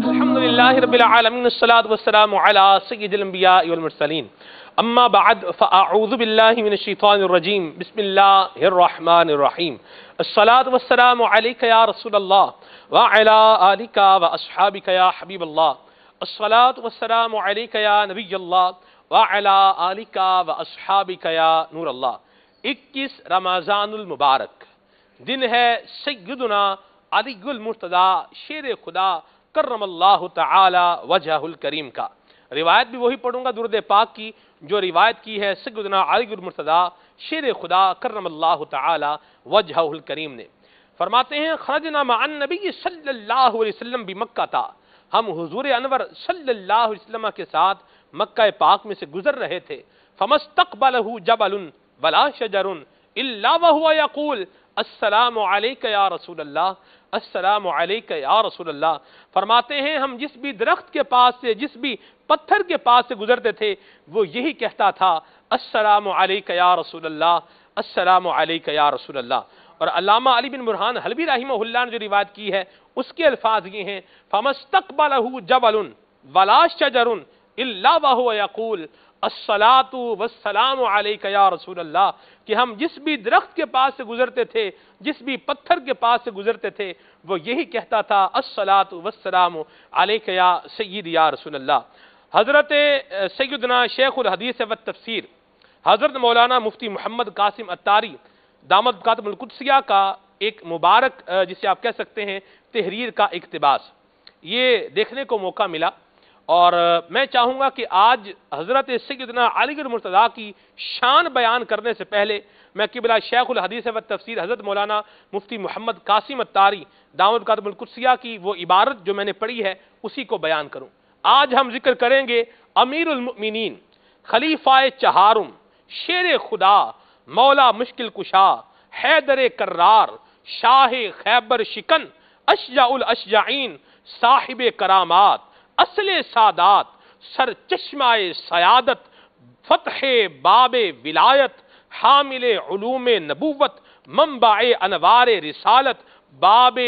الحمدللہ رب العالمین الصلاۃ والسلام علی سید الانبیاء والمرسلین اما بعد فاعوذ باللہ من الشیطان الرجیم بسم اللہ الرحمن الرحیم الصلاۃ والسلام علیک یا رسول اللہ وعلی آلک واصحابک یا حبیب اللہ الصلاۃ والسلام علیک یا نبی اللہ وعلی آلک واصحابک یا نور اللہ۔ 21 رمضان المبارک دن ہے سیدنا علی المرتضیٰ شیر خدا کرم اللہ تعالی وجہ الکریم کا۔ روایت بھی وہی پڑھوں گا درود پاک کی جو روایت کی ہے سیدنا علی المرتضیٰ شیر خدا کرم اللہ تعالی وجہ الکریم نے۔ فرماتے ہیں خرجنا مع النبی صلی اللہ علیہ وسلم بمکہ تھا، ہم حضور انور صلی اللہ علیہ وسلم کے ساتھ مکہ پاک میں سے گزر رہے تھے۔ فمستقبلہ جبل ولا شجر الا وهو یقول السلام علیک یا رسول اللہ، السلام علیک یا رسول اللہ۔ فرماتے ہیں ہم جس بھی درخت کے پاس سے، جس بھی پتھر کے پاس سے گزرتے تھے وہ یہی کہتا تھا السلام علیک یا رسول اللہ، السلام علیک یا رسول اللہ۔ اور علامہ علی بن برہان حلبی رحمہ اللہ نے جو روایت کی ہے اس کے الفاظ یہ ہیں فمستقبلہ جبل ولا شجر الا وهو یقول الصلاۃ والسلام علیک یا رسول اللہ، کہ ہم جس بھی درخت کے پاس سے گزرتے تھے، جس بھی پتھر کے پاس سے گزرتے تھے وہ یہی کہتا تھا الصلاۃ والسلام علیک یا سید یا رسول اللہ۔ حضرت سیدنا شیخ الحدیث والتفسیر حضرت مولانا مفتی محمد قاسم عطاری دامت برکاتہم القدسیہ کا ایک مبارک جسے آپ کہہ سکتے ہیں تحریر کا اقتباس یہ دیکھنے کو موقع ملا، اور میں چاہوں گا کہ آج حضرت سیدنا علی المرتضیٰ کی شان بیان کرنے سے پہلے میں قبلہ شیخ الحدیث و تفسیر حضرت مولانا مفتی محمد قاسم عطاری دامت برکاتہم القدسیہ کی وہ عبارت جو میں نے پڑھی ہے اسی کو بیان کروں۔ آج ہم ذکر کریں گے امیر المؤمنین، خلیفہ چہارم، شیر خدا، مولا مشکل کشا، حیدر کرار، شاہ خیبر شکن، اشجع الاشجعین، صاحب کرامات، اصل سادات، سر چشمہ سیادت، فتح باب ولایت، حامل علوم نبوت، منبع انوار رسالت، باب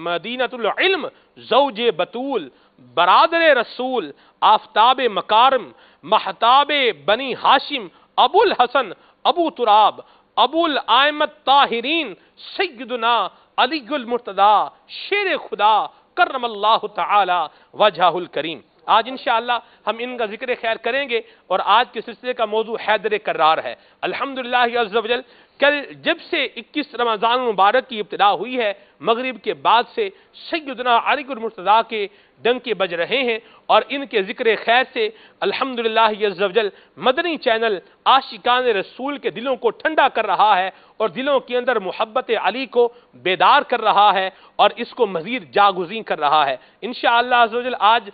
مدینۃ العلم، زوج بطول، برادر رسول، آفتاب مکارم، محتاب بنی ہاشم، ابو الحسن، ابو تراب، ابو الائمۃ طاہرین، سیدنا علی المرتضیٰ شیر خدا کرم اللہ تعالی وجہ الکریم۔ آج انشاءاللہ ہم ان کا ذکر خیر کریں گے، اور آج کے سلسلے کا موضوع حیدر کرار ہے۔ الحمدللہ عز و جل کل جب سے 21 رمضان المبارک کی ابتدا ہوئی ہے مغرب کے بعد سے سیدنا علی المرتضیٰ کے ڈنکے بج رہے ہیں، اور ان کے ذکر خیر سے الحمدللہ عز و جل مدنی چینل عاشقان رسول کے دلوں کو ٹھنڈا کر رہا ہے، اور دلوں کے اندر محبت علی کو بیدار کر رہا ہے، اور اس کو مزید جاگزین کر رہا ہے۔ انشاءاللہ عز و جل آج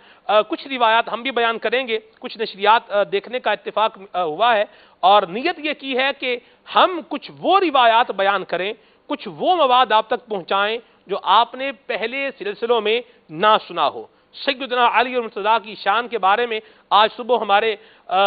کچھ روایات ہم بھی بیان کریں گے، کچھ نشریات دیکھنے کا اتفاق ہوا ہے، اور نیت یہ کی ہے کہ ہم کچھ وہ روایات بیان کریں، کچھ وہ مواد آپ تک پہنچائیں جو آپ نے پہلے سلسلوں میں نہ سنا ہو۔ سیدنا علی المرتضیٰ کی شان کے بارے میں آج صبح ہمارے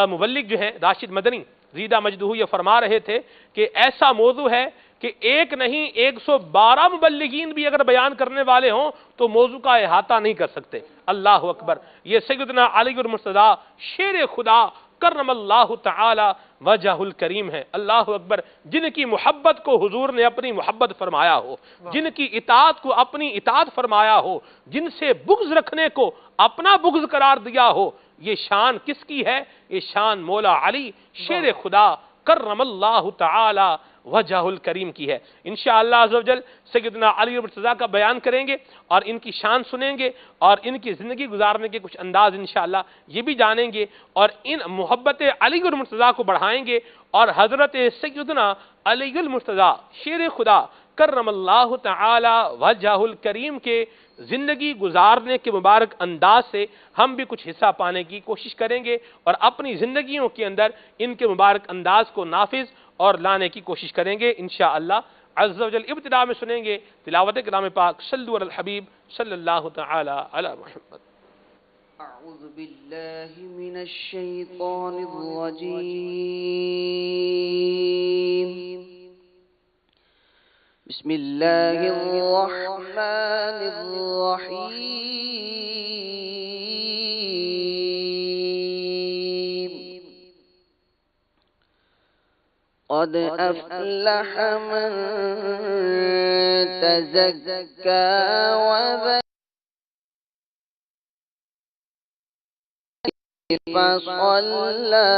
مبلغ جو ہیں راشد مدنی زیدہ مجدہ یہ فرما رہے تھے کہ ایسا موضوع ہے کہ ایک نہیں 112 مبلغین بھی اگر بیان کرنے والے ہوں تو موضوع کا احاطہ نہیں کر سکتے۔ اللہ اکبر۔ یہ سیدنا علی المرتضیٰ شیر خدا کرم اللہ تعالی وجہ الکریم ہے۔ اللہ اکبر۔ جن کی محبت کو حضور نے اپنی محبت فرمایا ہو، جن کی اطاعت کو اپنی اطاعت فرمایا ہو، جن سے بغض رکھنے کو اپنا بغض قرار دیا ہو، یہ شان کس کی ہے؟ یہ شان مولا علی شیر خدا کرم اللہ تعالی وجہ الکریم کی ہے۔ انشاءاللہ عز و جل سیدنا علی المرتضیٰ کا بیان کریں گے، اور ان کی شان سنیں گے، اور ان کی زندگی گزارنے کے کچھ انداز انشاءاللہ یہ بھی جانیں گے، اور ان محبت علی المرتضیٰ کو بڑھائیں گے، اور حضرت سیدنا علی المرتضیٰ شیر خدا کرم اللہ تعالی وجہ الکریم کے زندگی گزارنے کے مبارک انداز سے ہم بھی کچھ حصہ پانے کی کوشش کریں گے، اور اپنی زندگیوں کے اندر ان کے مبارک انداز کو نافذ اور لانے کی کوشش کریں گے انشاءاللہ عز و جل۔ ابتدا میں سنیں گے تلاوت کلام پاک صلو علی الحبیب صلی اللہ تعالی علی محمد۔ اعوذ باللہ من الشیطان الرجیم، بسم اللہ الرحمن الرحیم، قد أفلح من تزكى وذكر فصلى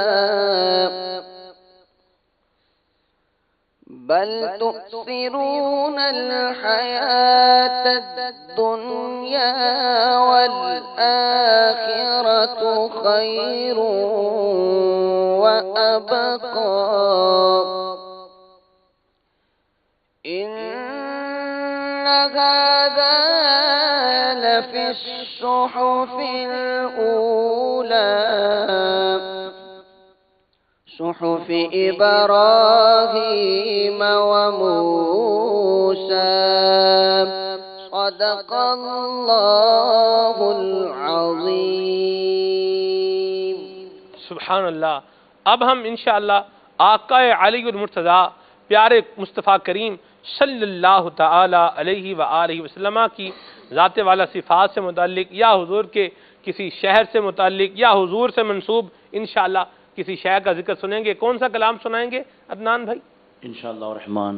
بل تؤثرون الحياة الدنيا والآخرة خير وأبقى إن هذا لفي الصحف الأولى صحف إبراهيم وموسى صدق الله العظيم. سبحان اللہ. اب ہم انشاءاللہ آقا علی المرتضیٰ پیارے مصطفیٰ کریم صلی اللہ تعالی علیہ وآلہ وسلم کی ذات والا صفات سے متعلق یا حضور کے کسی شہر سے متعلق یا حضور سے منسوب انشاءاللہ کسی شہر کا ذکر سنیں گے. کون سا کلام سنائیں گے عدنان بھائی؟ انشاءاللہ الرحمن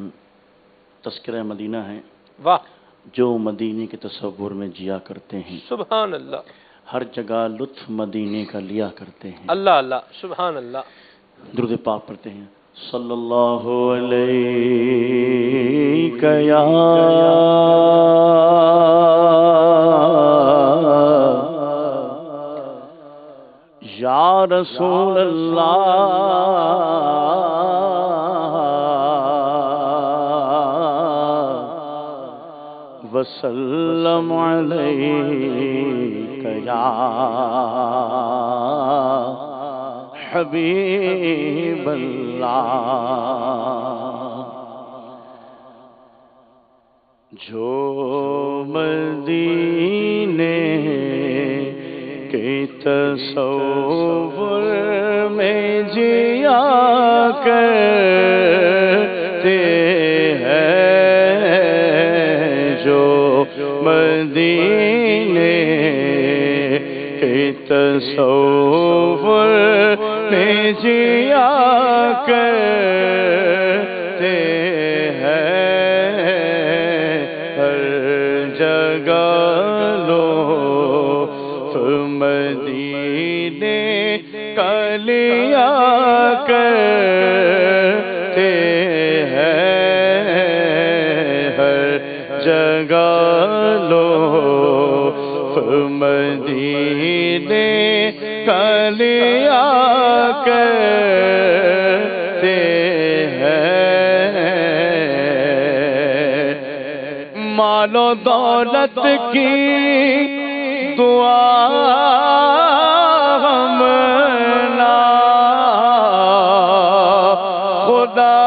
تذکرہ مدینہ ہے. واہ. جو مدینے کے تصور میں جیا کرتے ہیں سبحان اللہ. ہر جگہ لطف مدینے کا لیا کرتے ہیں. اللہ اللہ. سبحان اللہ. درود پاک پڑھتے ہیں. صلی اللہ علیہ یا رسول اللہ وسلم علیک یا حبیب اللہ. جو مدینے کے تصور میں جیا کرتے ہیں جو مدینے کے تصور میں جیا کرتے ہیں ہر جگہ مدینے کا لیا کرتے ہیں ہر جگہ لطف مدینے کا لیا کرتے ہیں. مال و دولت کی دعا ہم نہ خدا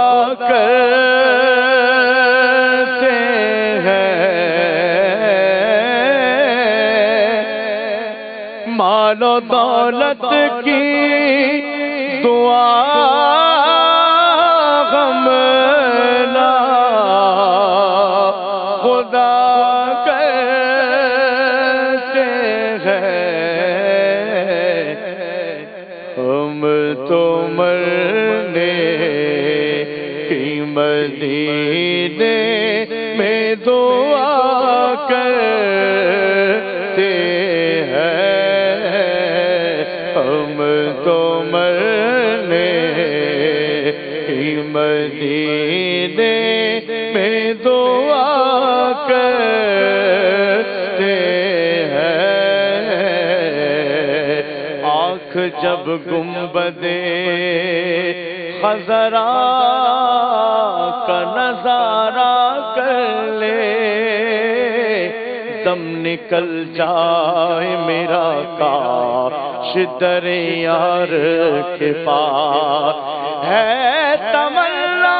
کرتے ہیں. مال و دولت کی دعا ہم نہ خدا تو مرنے کی مدینے میں دعا کرتے ہیں. ہم تو مرنے کی مدینے میں دعا کرتے ہیں. آنکھ جب گنبدے خضرا کا نظارہ کر لے دم نکل جائے میرا کاش در یار کے پاس ہے تمنا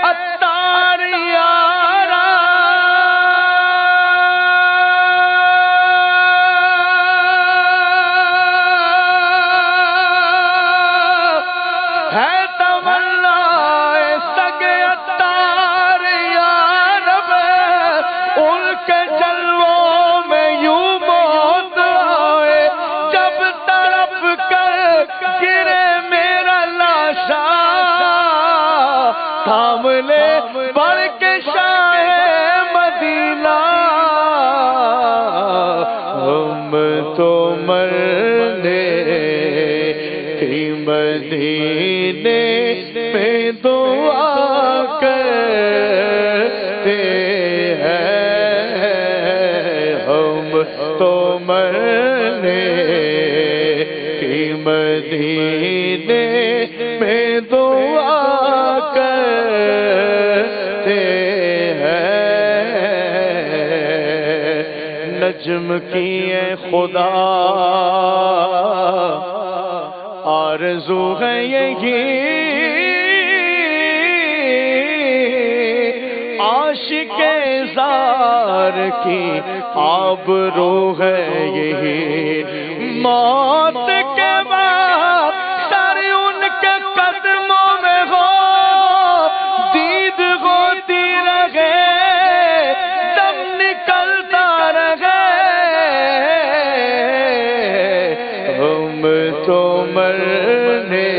عطار یارا. ہے تمنا سگ عطار یارب ان کے جلووں میں یوں موت آئے جب طرف کر گرے میرا لاشا تھام لے بڑھ کے شاہ مدینہ ہم تو مرنے کی مدینے میں دعا کرتے ہیں ہم تو مرنے کی مدینے میں دعا کرتے ہیں نجم کیے خدا آرزو ہے یہی عاشق زار کی آبرو ہے یہی موت کے بعد سر ان کے قدموں میں ہو دید ہوتی رہے دم نکلتا رہے ہم تو مرنے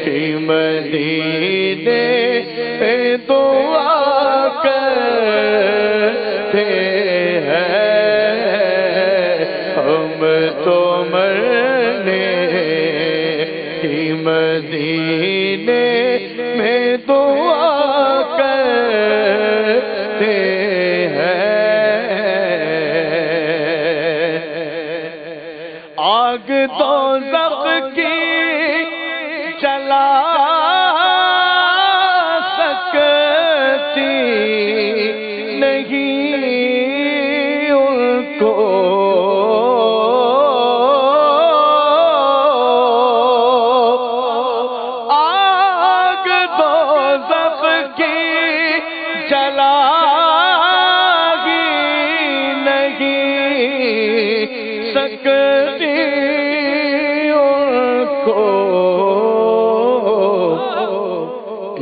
کی مدینے میں دعا کرتے ہیں ہم تو مرنے کی مدینے میں دعا کرتے ہیں آگ دوزخ کی جلا سکتی نہیں ان کو آگ دوزخ کی جلا ہی نہیں سکتی ان کو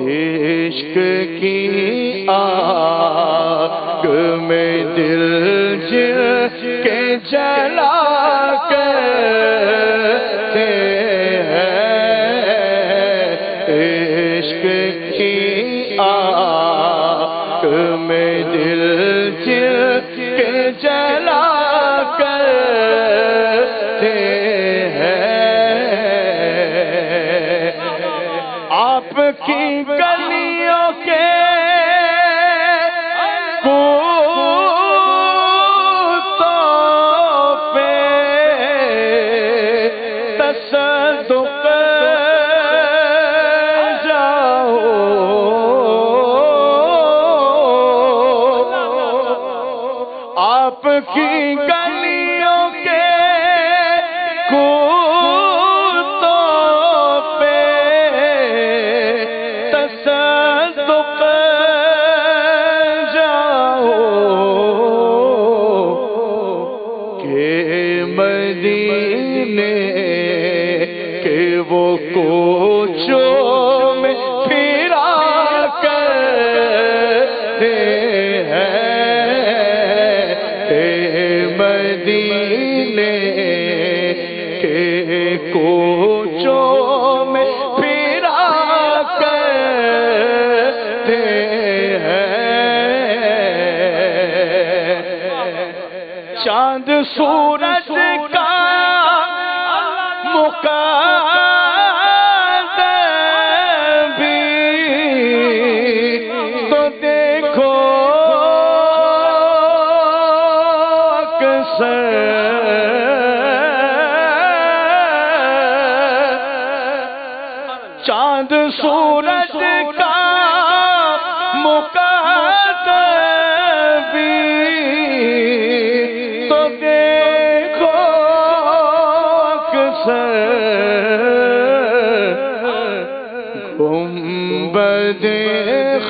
عشق کی آگ میں دل جل کے جلا کرتے ہیں عشق کی آگ میں دل جل کے جلا کرتے ہیں آپ کی گلیوں کے کوتوں پہ تصدق جاؤ آپ کی گلیوں کے کوتوں پہ تصدق جاؤ کہ مدینے کے وہ کوچوں میں پھرا کرتے ہیں کہ مدینے کے کوچوں میں پھرا کرتے ہیں چاند سورج کا مقدر بھی تو دیکھو اکثر چاند سورج کا مقدر بھی تو دیکھو اکثر گنبد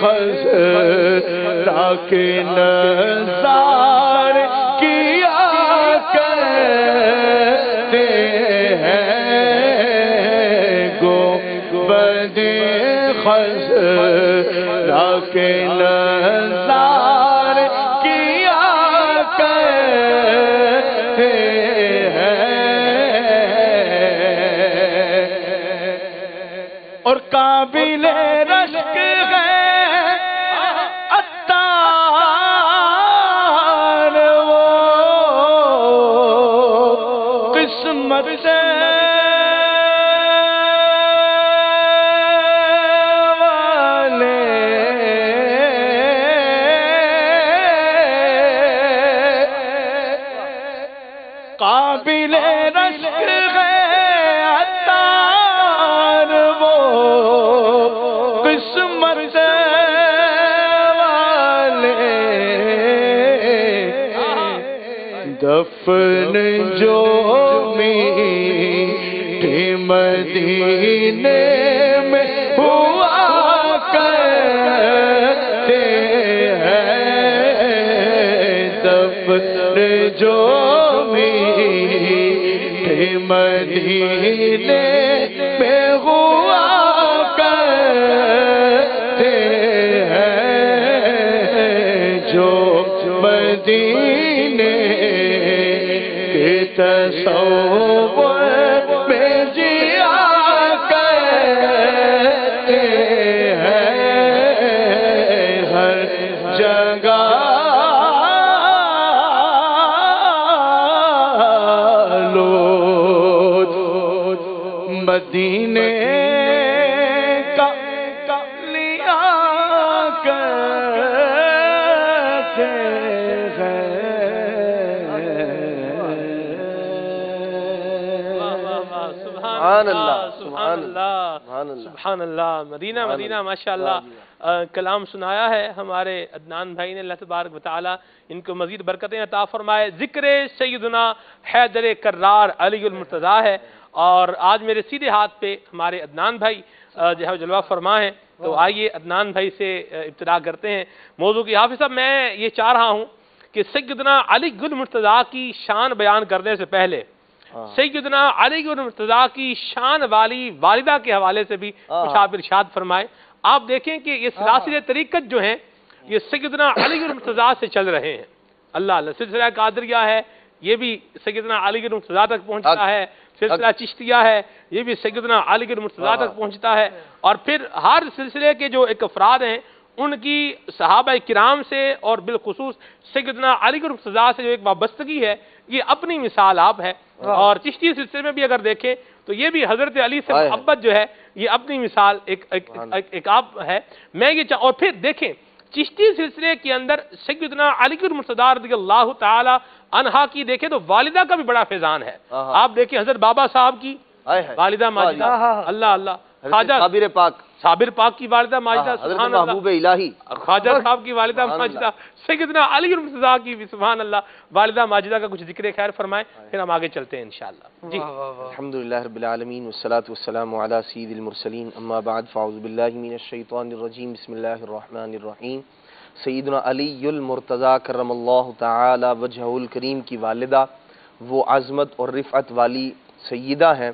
خضرا کے نظارے کیا کرتے ہیں گنبد خضرا کے نظارے کیا کرتے ہیں اور قابل رشک قسمت سے قابل رشک ہے عطار وہ قسمت والے دفن جو میٹھے مدینے میں ہوا کرتے ہیں دفن جو مدینے میں ہوا کرتے ہیں جو مدینے کے تصور میں جیا کرتے ہیں ہر جگہ مدینے کا لیا کرتے ہیں سبحان اللہ سبحان اللہ سبحان اللہ مدینہ ماشاءاللہ کلام سنایا ہے ہمارے عدنان بھائی نے اللہ تبارک و تعالی ان کو مزید برکتیں عطا فرمائے ذکر سیدنا حیدر کرار علی المرتضیٰ ہے اور آج میرے سیدھے ہاتھ پہ ہمارے عدنان بھائی جو ہے جلوہ فرما ہیں تو آئیے عدنان بھائی سے ابتدا کرتے ہیں موضوع کی حافظ صاحب میں یہ چاہ رہا ہوں کہ سیدنا علی المرتضیٰ کی شان بیان کرنے سے پہلے سیدنا علی المرتضیٰ کی شان والی والدہ کے حوالے سے بھی کچھ آپ ارشاد فرمائے آپ دیکھیں کہ یہ سلاسل طریقت جو ہیں یہ سیدنا علی المرتضیٰ سے چل رہے ہیں اللہ اللہ سلسلہ قادریہ ہے یہ بھی سیدنا علی المرتضیٰ تک پہنچتا ہے سلسلہ چشتیہ ہے یہ بھی سیدنا علی المرتضیٰ تک پہنچتا ہے اور پھر ہر سلسلے کے جو ایک افراد ہیں ان کی صحابہ کرام سے اور بالخصوص سیدنا علی المرتضیٰ سے جو ایک وابستگی ہے یہ اپنی مثال آپ ہے اور چشتی سلسلے میں بھی اگر دیکھیں تو یہ بھی حضرت علی سے محبت جو ہے یہ اپنی مثال ایک آپ ہے میں یہ اور پھر دیکھیں چشتی سلسلے کے اندر سیدنا علی المرتضیٰ رضی اللہ تعالی عنہا کی دیکھیں تو والدہ کا بھی بڑا فیضان ہے آپ دیکھیں حضرت بابا صاحب کی والدہ ماجدہ اللہ اللہ خواجہ صابر پاک کی والدہ ماجدہ سبحان اللہ محبوب الہی خواجہ صاحب کی والدہ ماجدہ سیدنا علی المرتضیٰ کی بھی سبحان اللہ والدہ ماجدہ کا کچھ ذکر خیر فرمائیں پھر ہم آگے چلتے ہیں انشاءاللہ جی الحمدللہ رب العالمین والصلاة والسلام علی سید المرسلین اما بعد فاعوذ باللہ من الشیطان الرجیم بسم اللہ الرحمن الرحیم سیدنا علی المرتضیٰ کرم اللہ تعالی وجہہ الکریم کی والدہ وہ عظمت اور رفعت والی سیدہ ہیں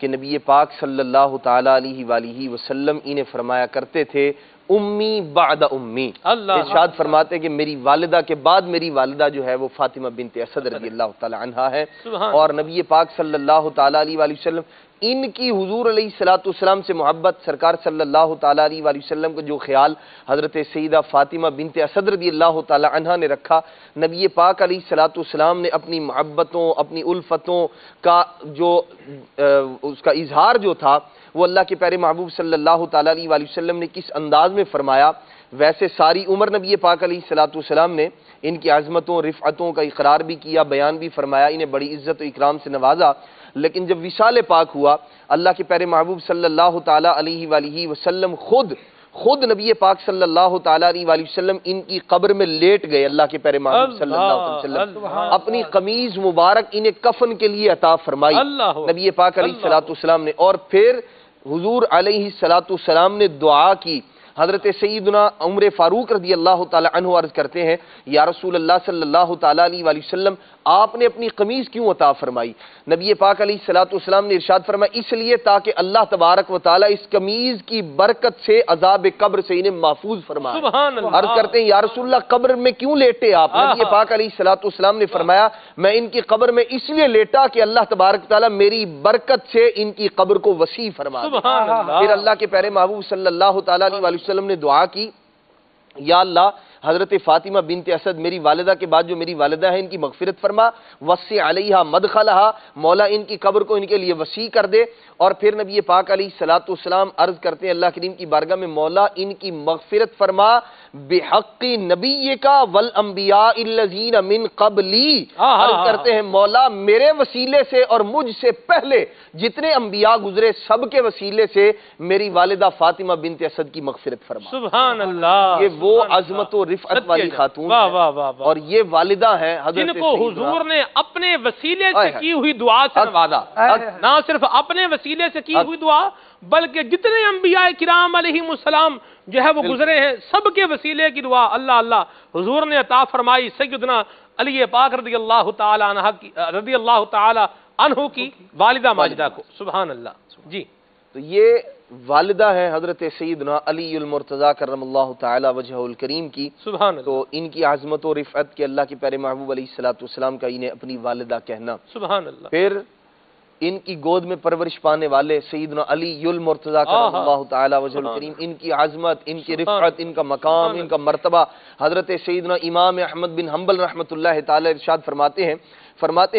کہ نبی پاک صلی اللہ تعالی علیہ وآلہ وسلم انہیں فرمایا کرتے تھے امی بعد امی ارشاد فرماتے کہ میری والدہ کے بعد میری والدہ جو ہے وہ فاطمہ بنت اسد رضی اللہ تعالی عنہا ہے اور نبی پاک صلی اللہ تعالی علیہ وآلہ وسلم ان کی حضور علیہ السلام سے محبت سرکار صلی اللہ تعالی علیہ وآلہ وسلم کا جو خیال حضرت سیدہ فاطمہ بنت اسد رضی اللہ تعالی عنہا نے رکھا نبی پاک علیہ السلام نے اپنی محبتوں اپنی الفتوں کا جو اس کا اظہار جو تھا وہ اللہ کے پیارے محبوب صلی اللہ تعالی علیہ وآلہ وسلم نے کس انداز میں فرمایا ویسے ساری عمر نبی پاک علیہ السلام نے ان کی عظمتوں رفعتوں کا اقرار بھی کیا بیان بھی فرمایا انہیں بڑی عزت و اکرام سے نوازا لیکن جب وصال پاک ہوا اللہ کے پیارے محبوب صلی اللہ تعالی علیہ وآلہ وسلم خود نبی پاک صلی اللہ تعالی علیہ وآلہ وسلم ان کی قبر میں لیٹ گئے اللہ کے پیارے محبوب صلی اللہ علیہ وسلم اپنی قمیض مبارک انہیں کفن کے لیے عطا فرمائی نبی پاک علیہ السلام نے اور پھر حضور علیہ السلام نے دعا کی حضرت سیدنا عمر فاروق رضی اللہ تعالی عنہ عرض کرتے ہیں یا رسول اللہ صلی اللہ تعالی علیہ وآلہ وسلم آپ نے اپنی قمیض کیوں عطا فرمائی نبی پاک علیہ السلام نے ارشاد فرمایا اس لیے تاکہ اللہ تبارک و تعالی اس قمیض کی برکت سے عذاب قبر سے انہیں محفوظ فرمائے عرض کرتے ہیں یا رسول اللہ قبر میں کیوں لیٹے آپ نبی پاک علیہ السلام نے فرمایا میں ان کی قبر میں اس لیے لیٹا کہ اللہ تبارک و تعالی میری برکت سے ان کی قبر کو وسیع فرمائے پھر اللہ کے پیارے محبوب صلی اللہ تعالی علیہ وسلم نے دعا کی یا اللہ حضرت فاطمہ بنت اسد میری والدہ کے بعد جو میری والدہ ہے ان کی مغفرت فرما، وسع علیہا مدخلہا، مولا ان کی قبر کو ان کے لیے وسیع کر دے۔ اور پھر نبی پاک علیہ الصلوۃ والسلام عرض کرتے ہیں اللہ کریم کی بارگاہ میں، مولا ان کی مغفرت فرما بحق نبیک والانبیاء الذین من قبلی، عرض کرتے ہیں مولا میرے وسیلے سے اور مجھ سے پہلے جتنے انبیاء گزرے سب کے وسیلے سے میری والدہ فاطمہ بنت اسد کی مغفرت فرما۔ سبحان اللہ، یہ وہ عظمت و رفعت والی خاتون ہے، اور یہ والدہ ہیں حضرت جن کو حضور نے اپنے وسیلے سے کی ہوئی دعا سے نوازا، نہ صرف اپنے وسیلے سے کی ہوئی دعا بلکہ جتنے انبیاء کرام علیہم السلام جو ہے وہ گزرے ہیں سب کے وسیلے کی دعا اللہ اللہ حضور نے عطا فرمائی سیدنا علی پاک رضی اللہ تعالی عنہ کی والدہ ماجدہ کو۔ سبحان اللہ۔ جی تو یہ والدہ ہے حضرت سیدنا علی المرتضیٰ کرم اللہ تعالی وجہہ الکریم کی۔ سبحان اللہ۔ تو ان کی عظمت و رفعت کے اللہ کے پیارے محبوب علیہ الصلوۃ والسلام کا انہیں اپنی والدہ کہنا۔ سبحان اللہ۔ پھر ان کی گود میں پرورش پانے والے سیدنا علی المرتضیٰ کرم اللہ تعالی وجہ الکریم، ان کی عظمت، ان کی رفعت، ان کا مقام، ان کا مرتبہ حضرت سیدنا امام احمد بن حنبل رحمۃ اللہ تعالی ارشاد فرماتے ہیں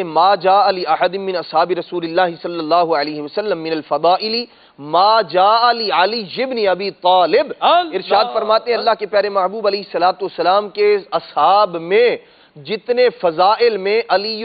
ما جاء لأحد من اصحاب رسول اللہ صلی اللہ علیہ وسلم من الفضائل ما جاء لعلی ابن ابی طالب۔ ارشاد فرماتے ہیں اللہ کے پیارے محبوب علیہ الصلوۃ والسلام کے اصحاب میں جتنے فضائل میں علی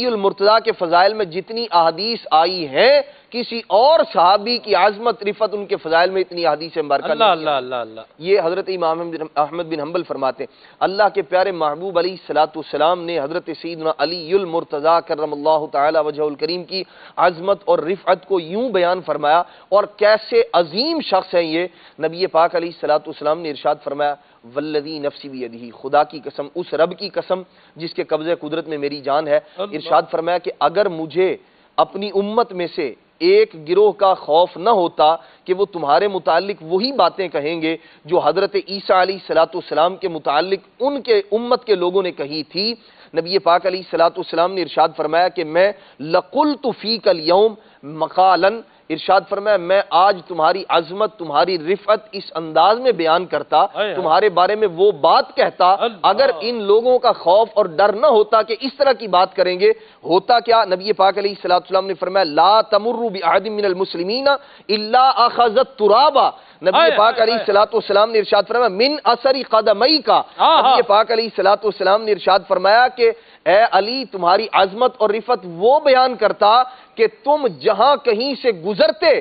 المرتضیٰ کے فضائل میں جتنی احادیث آئی ہیں کسی اور صحابی کی عظمت رفعت ان کے فضائل میں اتنی احادیث مبارکہ اللہ اللہ اللہ اللہ۔ یہ حضرت امام احمد بن حنبل فرماتے ہیں اللہ کے پیارے محبوب علیہ الصلوۃ والسلام نے حضرت سیدنا علی المرتضیٰ کرم اللہ تعالی وجہ الکریم کی عظمت اور رفعت کو یوں بیان فرمایا، اور کیسے عظیم شخص ہیں یہ۔ نبی پاک علیہ الصلوۃ والسلام نے ارشاد فرمایا والذی نفسی بیدہ، خدا کی قسم، اس رب کی قسم جس کے قبضے قدرت میں میری جان ہے، ارشاد فرمایا کہ اگر مجھے اپنی امت میں سے ایک گروہ کا خوف نہ ہوتا کہ وہ تمہارے متعلق وہی باتیں کہیں گے جو حضرت عیسیٰ علیہ الصلوۃ والسلام کے متعلق ان کے امت کے لوگوں نے کہی تھی، نبی پاک علیہ الصلوۃ والسلام نے ارشاد فرمایا کہ میں لقلت فیک اليوم مقالا، ارشاد فرمایا میں آج تمہاری عظمت، تمہاری رفعت اس انداز میں بیان کرتا، تمہارے بارے میں وہ بات کہتا اگر ان لوگوں کا خوف اور ڈر نہ ہوتا کہ اس طرح کی بات کریں گے۔ ہوتا کیا؟ نبی پاک علیہ الصلوۃ والسلام نے فرمایا لا تمروا بأحد من المسلمین الا اخذت ترابا، نبی پاک علیہ الصلوۃ والسلام نے ارشاد فرمایا من اثر قدمیک، نبی پاک علیہ الصلوۃ والسلام نے ارشاد فرمایا کہ اے علی تمہاری عظمت اور رفعت وہ بیان کرتا کہ تم جہاں کہیں سے گزرتے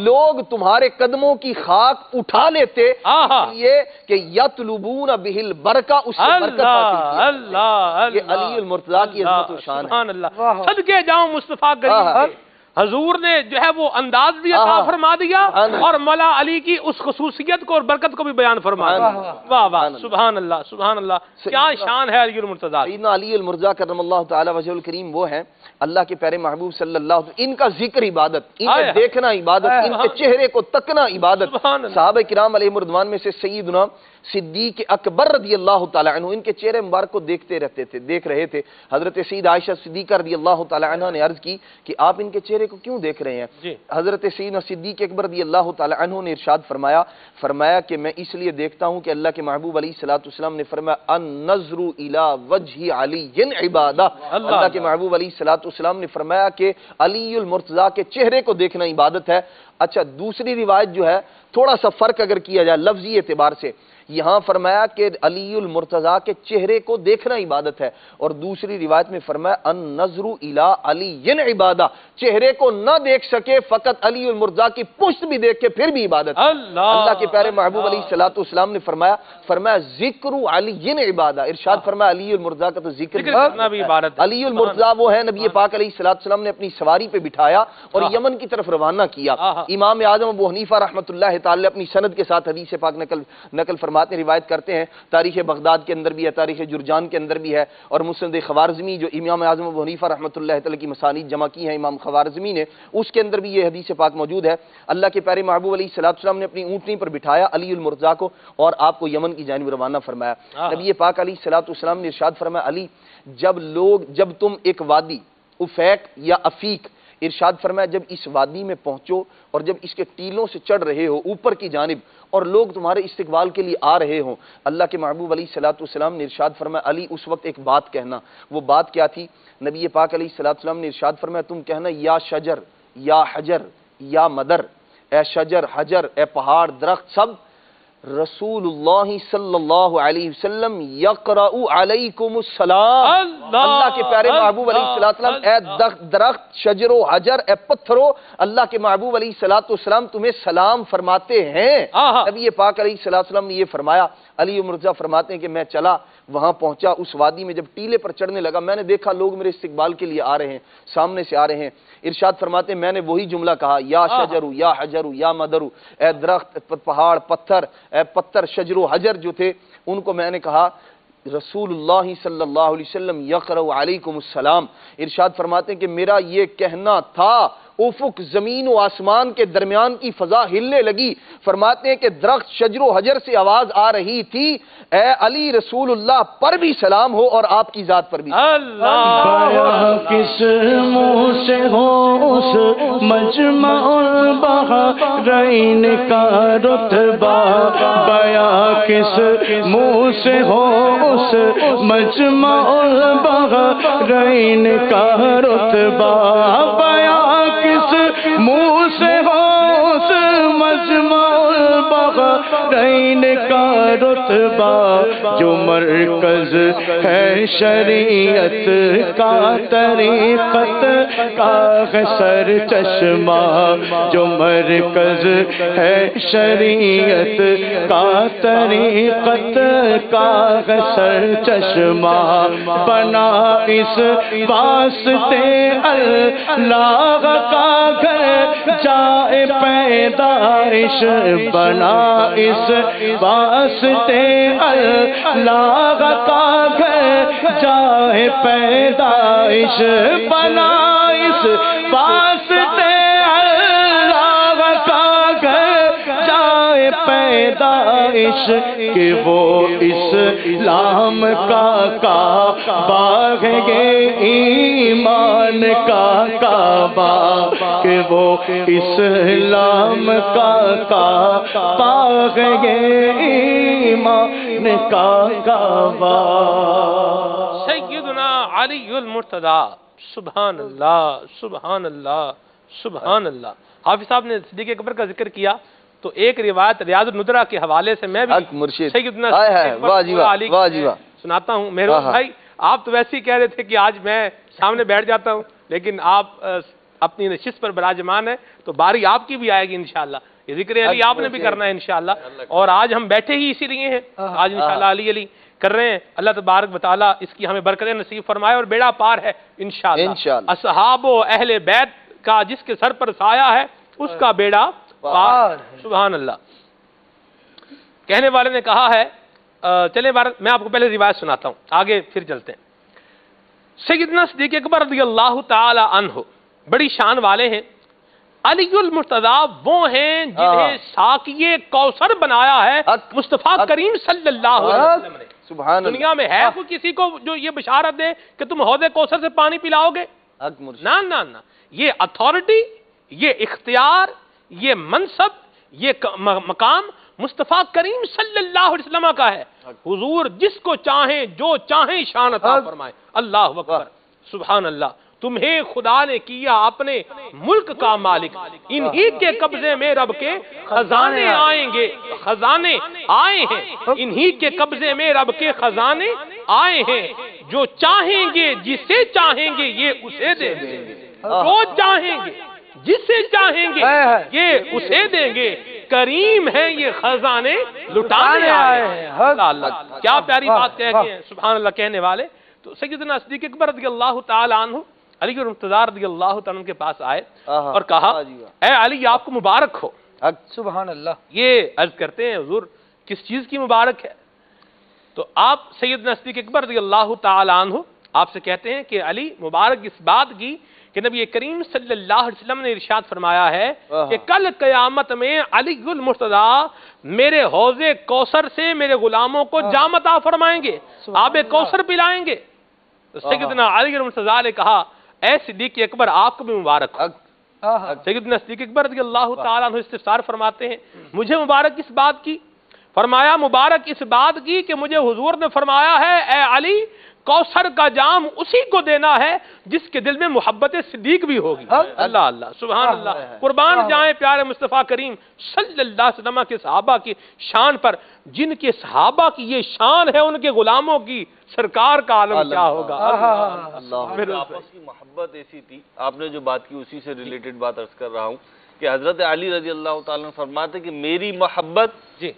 لوگ تمہارے قدموں کی خاک اٹھا لیتے، اس لیے کہ یطلبون بہ البرکہ، اس سے برکت حاصل کی۔ اللہ یہ علی المرتضیٰ کی عظمت و شان ہے۔ سبحان اللہ۔ صدقے جاؤں مصطفیٰ کریم کے، حضور نے جو ہے وہ انداز بھی عطا فرما دیا اور مولا علی کی اس خصوصیت کو اور برکت کو بھی بیان فرما دیا۔ واہ واہ، سبحان اللہ سبحان اللہ، کیا شان ہے علی المرتضیٰ۔ سیدنا علی المرتضیٰ کرم اللہ تعالی وجہ الکریم وہ ہیں اللہ کے پیارے محبوب صلی اللہ علیہ وسلم، ان کا ذکر عبادت، ان کا دیکھنا عبادت، ان کے چہرے کو تکنا عبادت۔ صحابہ کرام علیہم رضوان میں سے سیدنا صدیق اکبر رضی اللہ تعالی عنہ ان کے چہرے مبارک کو دیکھ رہے تھے۔ حضرت سید عائشہ صدیقہ رضی اللہ تعالی عنہ نے عرض کی کہ آپ ان کے چہرے کو کیوں دیکھ رہے ہیں؟ حضرت سیدنا صدیق اکبر رضی اللہ تعالی عنہ نے ارشاد فرمایا کہ میں اس لیے دیکھتا ہوں کہ اللہ کے محبوب علیہ الصلوۃ والسلام نے فرمایا النظر الی وجہ علی عبادہ، اللہ کے محبوب علیہ الصلوۃ والسلام نے فرمایا کہ علی المرتضیٰ کے چہرے کو دیکھنا عبادت ہے۔ اچھا دوسری روایت جو ہے تھوڑا سا فرق اگر کیا جائے لفظی اعتبار سے، یہاں فرمایا کہ علی المرتضیٰ کے چہرے کو دیکھنا عبادت ہے، اور دوسری روایت میں فرمایا النظر الی علی عبادہ، چہرے کو نہ دیکھ سکے فقط علی المرتضیٰ کی پشت بھی دیکھ کے پھر بھی عبادت ہے۔ اللہ کے پیارے محبوب علیہ الصلوۃ والسلام نے فرمایا ذکر علی عبادہ، ارشاد فرمایا علی المرتضیٰ کا تو ذکر کرنا بھی عبادت ہے۔ علی المرتضیٰ وہ ہے نبی پاک علیہ الصلوۃ والسلام نے اپنی سواری پہ بٹھایا اور یمن کی طرف روانہ کیا۔ امام اعظم ابو حنیفہ رحمۃ اللہ تعالی اپنی سند کے ساتھ حدیث پاک نقل فرماتے ہیں، روایت کرتے ہیں، تاریخ بغداد کے اندر بھی ہے، تاریخ جرجان کے اندر بھی ہے، اور مسند خوارزمی جو امام اعظم ابو حنیفہ رحمۃ اللہ تعالی کی مسانید جمع کی ہیں امام خوارزمی نے، اس کے اندر بھی یہ حدیث پاک موجود ہے۔ اللہ کے پیارے محبوب علیہ الصلوۃ والسلام نے اپنی اونٹنی پر بٹھایا علی المرتضیٰ کو اور آپ کو یمن کی جانب روانہ فرمایا۔ نبی پاک علیہ الصلوۃ والسلام نے ارشاد فرمایا علی جب تم ایک وادی افیق یا افیق ارشاد فرمایا جب اس وادی میں پہنچو اور جب اس کے ٹیلوں سے چڑھ رہے ہو اوپر کی جانب اور لوگ تمہارے استقبال کے لیے آ رہے ہوں، اللہ کے محبوب علیہ الصلوۃ والسلام نے ارشاد فرمایا علی اس وقت ایک بات کہنا۔ وہ بات کیا تھی؟ نبی پاک علیہ الصلوۃ والسلام نے ارشاد فرمایا تم کہنا یا شجر یا حجر یا مدر، اے شجر حجر اے پہاڑ درخت سب، رسول اللہ صلی اللہ علیہ وسلم یقرأ علیکم السلام، اللہ کے پیارے محبوب علیہ السلام اے درخت شجر و حجر اے پتھرو، اللہ کے محبوب علیہ السلام تمہیں سلام فرماتے ہیں۔ نبی پاک علیہ السلام نے یہ فرمایا۔ علی مرزا فرماتے ہیں کہ میں چلا وہاں پہنچا اس وادی میں، جب ٹیلے پر چڑھنے لگا میں نے دیکھا لوگ میرے استقبال کے لیے آ رہے ہیں، سامنے سے آ رہے ہیں۔ ارشاد فرماتے ہیں میں نے وہی جملہ کہا یا شجرو یا حجرو یا مدرو، اے درخت پہاڑ پتھر، اے پتھر شجر و حجر جو تھے ان کو میں نے کہا رسول اللہ صلی اللہ علیہ وسلم یقرأ علیکم السلام۔ ارشاد فرماتے ہیں کہ میرا یہ کہنا تھا، افق زمین و آسمان کے درمیان کی فضا ہلنے لگی۔ فرماتے ہیں کہ درخت شجر و حجر سے آواز آ رہی تھی اے علی رسول اللہ پر بھی سلام ہو اور آپ کی ذات پر بھی۔ بیاں کس منہ سے ہو اس مجمع البحرین کا رتبہ، بیاں کس منہ سے ہو اس مجمع البحرین کا رتبہ، بیاں کس منہ سے ہو اس مجمع البحرین کا رتبہ، جو مرکز ہے شریعت کا طریقت کا ہے سر چشمہ، جو مرکز ہے شریعت کا طریقت کا ہے سر چشمہ، بنا اس واسطے اللہ کا گھر جائے پیدائش، بنا اس واسطے اللہ کا گھر جائے پیدائش، بنا اس واسطے اللہ کا گھر جائے پیدائش، کہ وہ اسلام کا کعبہ ہے ایمان کا کعبہ، کہ وہ اسلام کا کعبہ ہے ایمان کا کعبہ۔ سیدنا علی المرتضی، سبحان اللہ سبحان اللہ سبحان اللہ۔ حافظ صاحب نے صدیق اکبر کا ذکر کیا تو ایک روایت ریاض الندرہ کے حوالے سے میں بھی سیدنا سناتا ہوں۔ مہربان بھائی آپ تو ویسے ہی کہہ رہے تھے کہ آج میں سامنے بیٹھ جاتا ہوں، لیکن آپ اپنی نشست پر براجمان ہیں تو باری آپ کی بھی آئے گی انشاءاللہ۔ یہ ذکر علی آپ نے بھی کرنا ہے انشاءاللہ، اور آج ہم بیٹھے ہی اسی لیے ہیں، آج انشاءاللہ علی علی کر رہے ہیں۔ اللہ تبارک و تعالیٰ اس کی ہمیں برکتیں نصیب فرمائے اور بیڑا پار ہے انشاءاللہ۔ اصحاب و اہل بیت کا جس کے سر پر سایہ ہے اس کا بیڑا پار، سبحان اللہ۔ کہنے والے نے کہا ہے، چلیں میں آپ کو پہلے روایت سناتا ہوں آگے پھر چلتے ہیں۔ سیدنا صدیق اکبر رضی اللہ تعالی عنہ بڑی شان والے ہیں۔ علی المرتضی وہ ہیں جنہیں ساقی کوثر بنایا ہے مصطفیٰ کریم صلی اللہ علیہ وسلم نے۔ دنیا میں ہے کوئی کسی کو جو یہ بشارت دے کہ تم حوض کوثر سے پانی پلاؤ گے؟ نہ نہ نہ، یہ اتھارٹی، یہ اختیار، یہ منصب، یہ مقام مصطفیٰ کریم صلی اللہ علیہ وسلم کا ہے۔ حضور جس کو چاہیں جو چاہیں شان عطا فرمائے۔ اللہ اکبر، سبحان اللہ۔ تمہیں خدا نے کیا اپنے ملک کا مالک، انہی کے قبضے میں رب کے خزانے آئیں گے، خزانے آئے ہیں، انہی کے قبضے میں رب کے خزانے آئے ہیں۔ جو چاہیں گے جسے چاہیں گے یہ اسے دے دیں گے، جو چاہیں گے جسے چاہیں گے یہ اسے دیں گے، کریم ہے یہ خزانے لٹانے آئے ہیں۔ اللہ کیا پیاری بات کہہ کے ہیں سبحان اللہ کہنے والے۔ تو سیدنا صدیق اکبر رضی اللہ تعالی عنہ علی المرتضی رضی اللہ تعالی عنہ کے پاس آئے اور کہا اے علی آپ کو مبارک ہو۔ سبحان اللہ۔ یہ عرض کرتے ہیں حضور کس چیز کی مبارک ہے؟ تو آپ سیدنا صدیق اکبر رضی اللہ تعالی عنہ آپ سے کہتے ہیں کہ علی مبارک اس بات کی کہ نبی کریم صلی اللہ علیہ وسلم نے ارشاد فرمایا ہے کہ کل قیامت میں علی المرتضی میرے حوض کوثر سے میرے غلاموں کو جام عطا فرمائیں گے، آب کوثر پلائیں گے۔ تو سیدنا علی المرتضی نے کہا اے صدیق اکبر آپ کو بھی مبارک ہو۔ سیدنا صدیق اکبر رضی اللہ تعالیٰ عنہ استفسار فرماتے ہیں مجھے مبارک اس بات کی؟ فرمایا مبارک اس بات کی کہ مجھے حضور نے فرمایا ہے اے علی کوثر کا جام اسی کو دینا ہے جس کے دل میں محبت صدیق بھی ہوگی۔ اللہ اللہ سبحان اللہ، قربان جائیں پیارے مصطفیٰ کریم صلی اللہ علیہ وسلم کے صحابہ کی شان پر، جن کے صحابہ کی یہ شان ہے ان کے غلاموں کی، سرکار کا عالم کیا ہوگا۔ آپس کی محبت ایسی تھی، آپ نے جو بات کی اسی سے ریلیٹڈ بات عرض کر رہا ہوں کہ حضرت علی رضی اللہ تعالیٰ فرماتے کہ میری محبت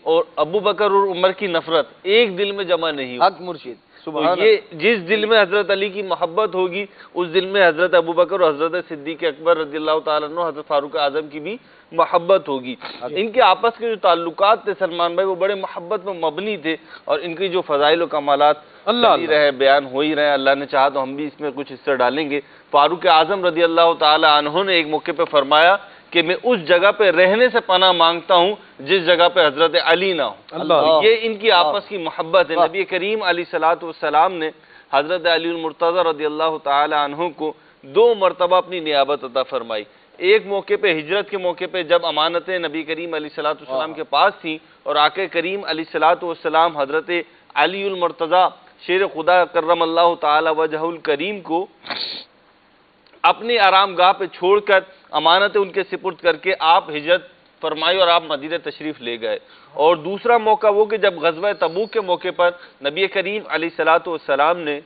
اور ابو بکر اور عمر کی نفرت ایک دل میں جمع نہیں حق مرشد تو یہ جس دل میں حضرت علی کی محبت ہوگی اس دل میں حضرت ابو بکر اور حضرت صدیق اکبر رضی اللہ تعالیٰ عنہ حضرت فاروق اعظم کی بھی محبت ہوگی۔ ان کے آپس کے جو تعلقات تھے سلمان بھائی وہ بڑے محبت میں مبنی تھے، اور ان کی جو فضائل و کمالات رہے بیان ہو ہی رہے، اللہ نے چاہا تو ہم بھی اس میں کچھ حصہ ڈالیں گے۔ فاروق اعظم رضی اللہ تعالیٰ عنہ نے ایک موقع پہ فرمایا کہ میں اس جگہ پہ رہنے سے پناہ مانگتا ہوں جس جگہ پہ حضرت علی نہ ہو۔ یہ ان کی آپس کی محبت ہے۔ نبی کریم علیہ الصلوۃ والسلام نے حضرت علی المرتضی رضی اللہ تعالی عنہ کو 2 مرتبہ اپنی نیابت عطا فرمائی۔ ایک موقع پہ ہجرت کے موقع پہ جب امانتیں نبی کریم علیہ الصلوۃ والسلام کے پاس تھیں اور آقا کریم علیہ الصلوۃ والسلام حضرت علی المرتضی شیر خدا کرم اللہ تعالی وجہ الکریم کو اپنی آرام گاہ پہ چھوڑ کر امانتیں ان کے سپرد کر کے آپ ہجرت فرمائی اور آپ مدینہ تشریف لے گئے۔ اور دوسرا موقع وہ کہ جب غزوہ تبوک کے موقع پر نبی کریم علیہ الصلوۃ والسلام نے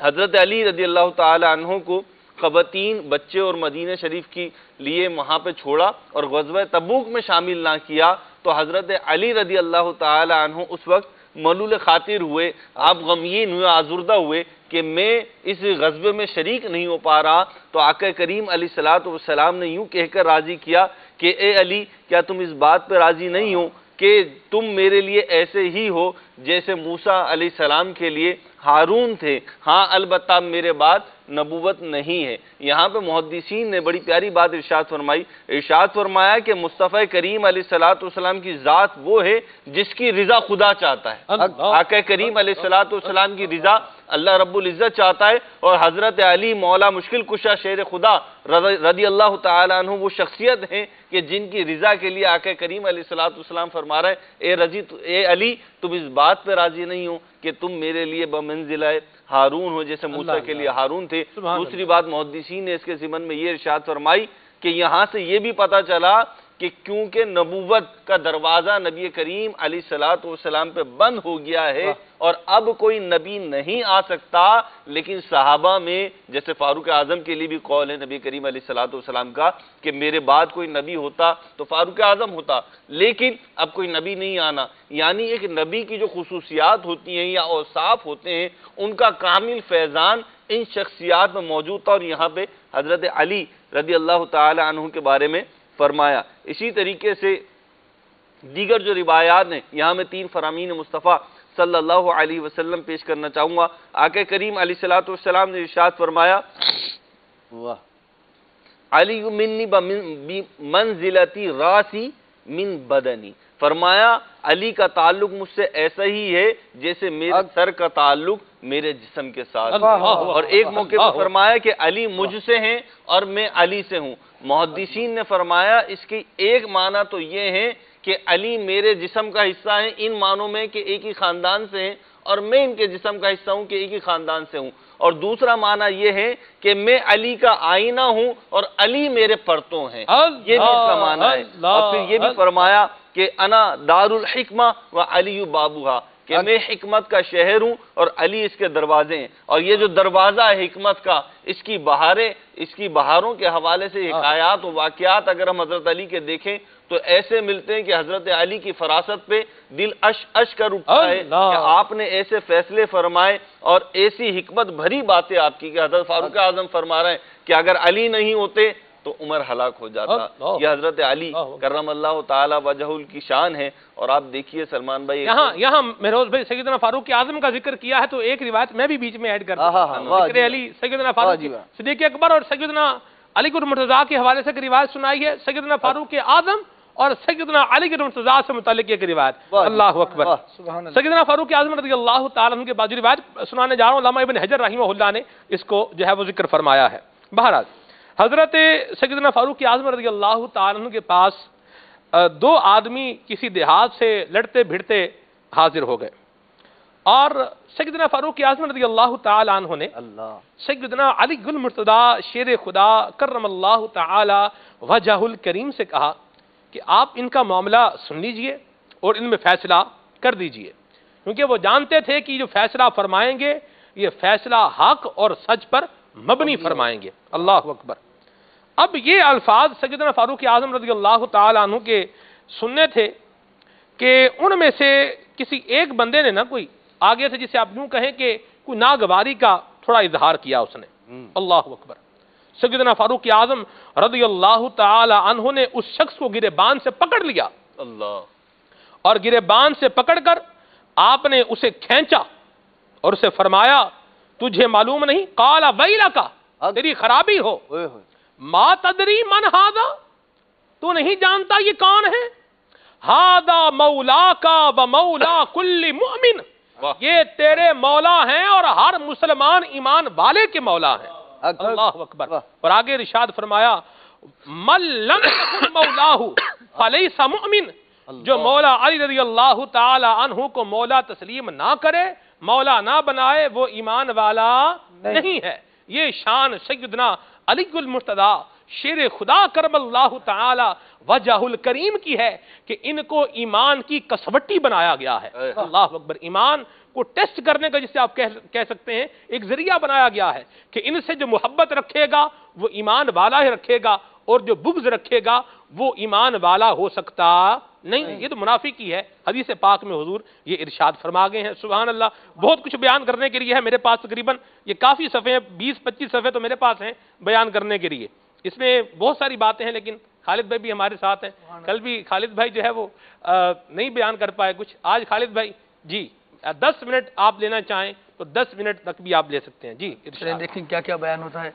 حضرت علی رضی اللہ تعالی عنہ کو خواتین بچے اور مدینہ شریف کی لیے وہاں پہ چھوڑا اور غزوہ تبوک میں شامل نہ کیا تو حضرت علی رضی اللہ تعالی عنہ اس وقت ملول خاطر ہوئے، آپ غمگین ہوئے، آزردہ ہوئے کہ میں اس غزوے میں شریک نہیں ہو پا رہا۔ تو آقا کریم علیہ الصلوۃ والسلام نے یوں کہہ کر راضی کیا کہ اے علی کیا تم اس بات پہ راضی نہیں ہو کہ تم میرے لیے ایسے ہی ہو جیسے موسیٰ علیہ السلام کے لیے ہارون تھے، ہاں البتہ میرے بعد نبوت نہیں ہے۔ یہاں پہ محدثین نے بڑی پیاری بات ارشاد فرمایا کہ مصطفیٰ کریم علیہ الصلوۃ والسلام کی ذات وہ ہے جس کی رضا خدا چاہتا ہے۔ آقا کریم علیہ الصلوۃ والسلام کی رضا اللہ رب العزت چاہتا ہے، اور حضرت علی مولا مشکل کشا شیر خدا رضی اللہ تعالیٰ عنہ وہ شخصیت ہیں کہ جن کی رضا کے لیے آقا کریم علیہ الصلوۃ والسلام فرما رہے ہیں اے علی تم اس بات پہ راضی نہیں ہو کہ تم میرے لیے بمنزلہ ہارون ہو جیسے موسیٰ کے لیے ہارون تھے۔ دوسری بات محدثین نے اس کے ضمن میں یہ ارشاد فرمائی کہ یہاں سے یہ بھی پتہ چلا کہ کیونکہ نبوت کا دروازہ نبی کریم علیہ الصلوۃ والسلام پہ بند ہو گیا ہے اور اب کوئی نبی نہیں آ سکتا، لیکن صحابہ میں جیسے فاروق اعظم کے لیے بھی قول ہے نبی کریم علیہ الصلوۃ والسلام کا کہ میرے بعد کوئی نبی ہوتا تو فاروق اعظم ہوتا، لیکن اب کوئی نبی نہیں آنا، یعنی ایک نبی کی جو خصوصیات ہوتی ہیں یا اوصاف ہوتے ہیں ان کا کامل فیضان ان شخصیات میں موجود تھا، اور یہاں پہ حضرت علی رضی اللہ تعالی عنہ کے بارے میں فرمایا۔ اسی طریقے سے دیگر جو روایات ہیں یہاں میں 3 فرامین مصطفیٰ صلی اللہ علیہ وسلم پیش کرنا چاہوں گا۔ آقا کریم علیہ الصلوۃ والسلام نے ارشاد فرمایا علی منی بمنزلتی راسی من بدنی، فرمایا علی کا تعلق مجھ سے ایسا ہی ہے جیسے میرے سر کا تعلق میرے جسم کے ساتھ، اور ایک موقع پر فرمایا کہ علی مجھ سے ہیں اور میں علی سے ہوں۔ محدثین نے فرمایا اس کی ایک معنی تو یہ ہے کہ علی میرے جسم کا حصہ ہیں ان معنوں میں کہ ایک ہی خاندان سے ہیں اور میں ان کے جسم کا حصہ ہوں کہ ایک ہی خاندان سے ہوں، اور دوسرا معنی یہ ہے کہ میں علی کا آئینہ ہوں اور علی میرے پرتوں ہیں، یہ بھی اس کا معنی ہے۔ اور پھر یہ بھی فرمایا کہ انا دار الحکمہ و علی بابوہا، کہ میں حکمت کا شہر ہوں اور علی اس کے دروازے ہیں، اور یہ جو دروازہ ہے حکمت کا اس کی بہاروں کے حوالے سے حکایات و واقعات اگر ہم حضرت علی کے دیکھیں تو ایسے ملتے ہیں کہ حضرت علی کی فراست پہ دل اش کر اٹھتا ہے کہ آپ نے ایسے فیصلے فرمائے اور ایسی حکمت بھری باتیں آپ کی کہ حضرت فاروق اعظم فرما رہے ہیں کہ اگر علی نہیں ہوتے تو عمر ہلاک ہو جاتا۔ یہ حضرت علی کرم اللہ تعالی وجہ کی شان ہے، اور آپ دیکھیے سلمان بھائی یہاں مہروز بھائی سیدنا فاروق اعظم کا ذکر کیا ہے تو ایک روایت میں بھی بیچ میں ایڈ کر دوں، ذکر علی سیدنا فاروق صدیق اکبر اور سیدنا علی المرتضیٰ کے حوالے سے ایک روایت سنائی ہے۔ سیدنا فاروق اعظم اور سیدنا علی کے مرتضیٰ سے متعلق ایک روایت، اللہ اکبر، سیدنا فاروق اعظم رضی اللہ تعالیٰ عنہ کے بعد جو روایت سنانے جا رہا ہوں، علامہ ابن حجر رحمہ اللہ نے اس کو جو ہے وہ ذکر فرمایا ہے۔ بہرحال حضرت سیدنا فاروق اعظم رضی اللہ تعالیٰ عنہ کے پاس دو آدمی کسی دیہات سے لڑتے بھڑتے حاضر ہو گئے، اور سیدنا فاروق اعظم رضی اللہ تعالی عنہ نے سیدنا علی المرتضیٰ شیر خدا کرم اللہ تعالی وجہ الکریم سے کہا کہ آپ ان کا معاملہ سن لیجئے اور ان میں فیصلہ کر دیجئے، کیونکہ وہ جانتے تھے کہ جو فیصلہ فرمائیں گے یہ فیصلہ حق اور سچ پر مبنی فرمائیں گے، اللہ اکبر۔ اب یہ الفاظ سیدنا فاروق اعظم رضی اللہ تعالی عنہ کے سننے تھے کہ ان میں سے کسی ایک بندے نے نا کوئی آگے سے، جسے آپ یوں کہیں کہ کوئی ناگواری کا تھوڑا اظہار کیا اس نے، اللہ اکبر۔ سیدنا فاروق اعظم رضی اللہ تعالی عنہ نے اس شخص کو گریبان سے پکڑ لیا، اللہ، اور گریبان سے پکڑ کر آپ نے اسے کھینچا اور اسے فرمایا تجھے معلوم نہیں، قال ویلک، تیری خرابی ہو، ما تدری من ھذا، تو نہیں جانتا یہ کون ہے، ھذا مولاک و مولا کل مؤمن، یہ تیرے مولا ہیں اور ہر مسلمان ایمان والے کے مولا ہیں، اللہ اکبر۔ اور آگے ارشاد فرمایا من لم یکن مولاہ فلیس مؤمن، جو مولا علی رضی اللہ تعالی عنہ کو مولا تسلیم نہ کرے، مولا نہ بنائے، وہ ایمان والا نہیں ہے۔ یہ شان سیدنا علی المرتضیٰ شیر خدا کرم اللہ تعالی وجہ الکریم کی ہے کہ ان کو ایمان کی کسوٹی بنایا گیا ہے، اللہ اکبر۔ ایمان کو ٹیسٹ کرنے کا، جسے آپ کہہ سکتے ہیں، ایک ذریعہ بنایا گیا ہے کہ ان سے جو محبت رکھے گا وہ ایمان والا ہی رکھے گا، اور جو بغض رکھے گا وہ ایمان والا ہو سکتا نہیں۔ یہ تو منافق ہی ہے، حدیث پاک میں حضور یہ ارشاد فرما گئے ہیں، سبحان اللہ۔ بہت کچھ بیان کرنے کے لیے ہے میرے پاس، تقریباً یہ کافی صفحے، 20-25 صفحے تو میرے پاس ہیں بیان کرنے کے لیے، اس میں بہت ساری باتیں ہیں، لیکن خالد بھائی بھی ہمارے ساتھ ہیں، کل بھی خالد بھائی جو ہے وہ نہیں بیان کر پائے کچھ، آج خالد بھائی جی 10 منٹ آپ لینا چاہیں تو 10 منٹ تک بھی آپ لے سکتے ہیں، جی ارشاد۔ دیکھیں کیا کیا بیان ہوتا ہے۔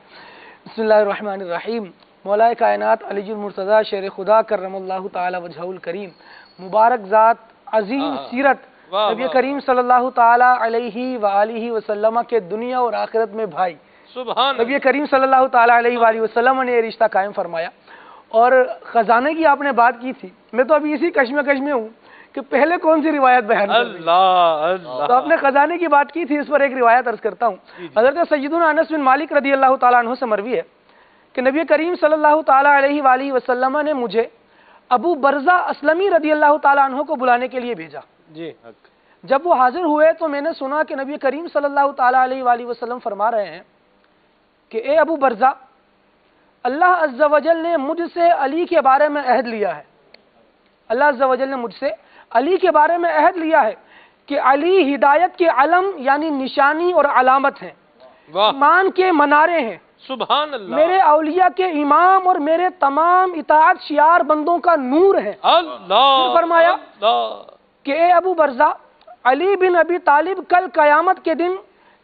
بسم اللہ الرحمن الرحیم۔ مولا کائنات علی المرتضیٰ شیر خدا کرم اللہ تعالی وجہ الکریم، مبارک ذات، عظیم سیرت، نبی کریم صلی اللہ تعالی علیہ وآلہ وسلم کے دنیا اور آخرت میں بھائی، سبحان نبی کریم صلی اللہ تعالی علیہ وآلہ وسلم نے یہ رشتہ قائم فرمایا۔ اور خزانے کی آپ نے بات کی تھی، میں تو ابھی اسی کشمکش میں ہوں کہ پہلے کون سی روایت بیان کر رہی اللہ، تو آپ نے خزانے کی بات کی تھی، اس پر ایک روایت عرض کرتا ہوں۔ حضرت سیدنا انس بن مالک رضی اللہ تعالیٰ عنہ سے مروی ہے کہ نبی کریم صلی اللہ تعالیٰ علیہ وآلہ وسلم نے مجھے ابو برزہ اسلمی رضی اللہ تعالیٰ عنہ کو بلانے کے لیے بھیجا۔ جی جب وہ حاضر ہوئے تو میں نے سنا کہ نبی کریم صلی اللہ تعالیٰ علیہ وآلہ وسلم فرما رہے ہیں کہ اے ابو برزہ، اللہ عز و جل نے مجھ سے علی کے بارے میں عہد لیا ہے، اللہ عز و جل نے مجھ سے علی کے بارے میں عہد لیا ہے کہ علی ہدایت کے علم یعنی نشانی اور علامت ہیں، ایمان کے منارے ہیں، سبحان اللہ، میرے اولیاء کے امام اور میرے تمام اطاعت شیار بندوں کا نور ہے۔ اللہ، پھر فرمایا اللہ، کہ اے ابو برزہ، علی بن ابی طالب کل قیامت کے دن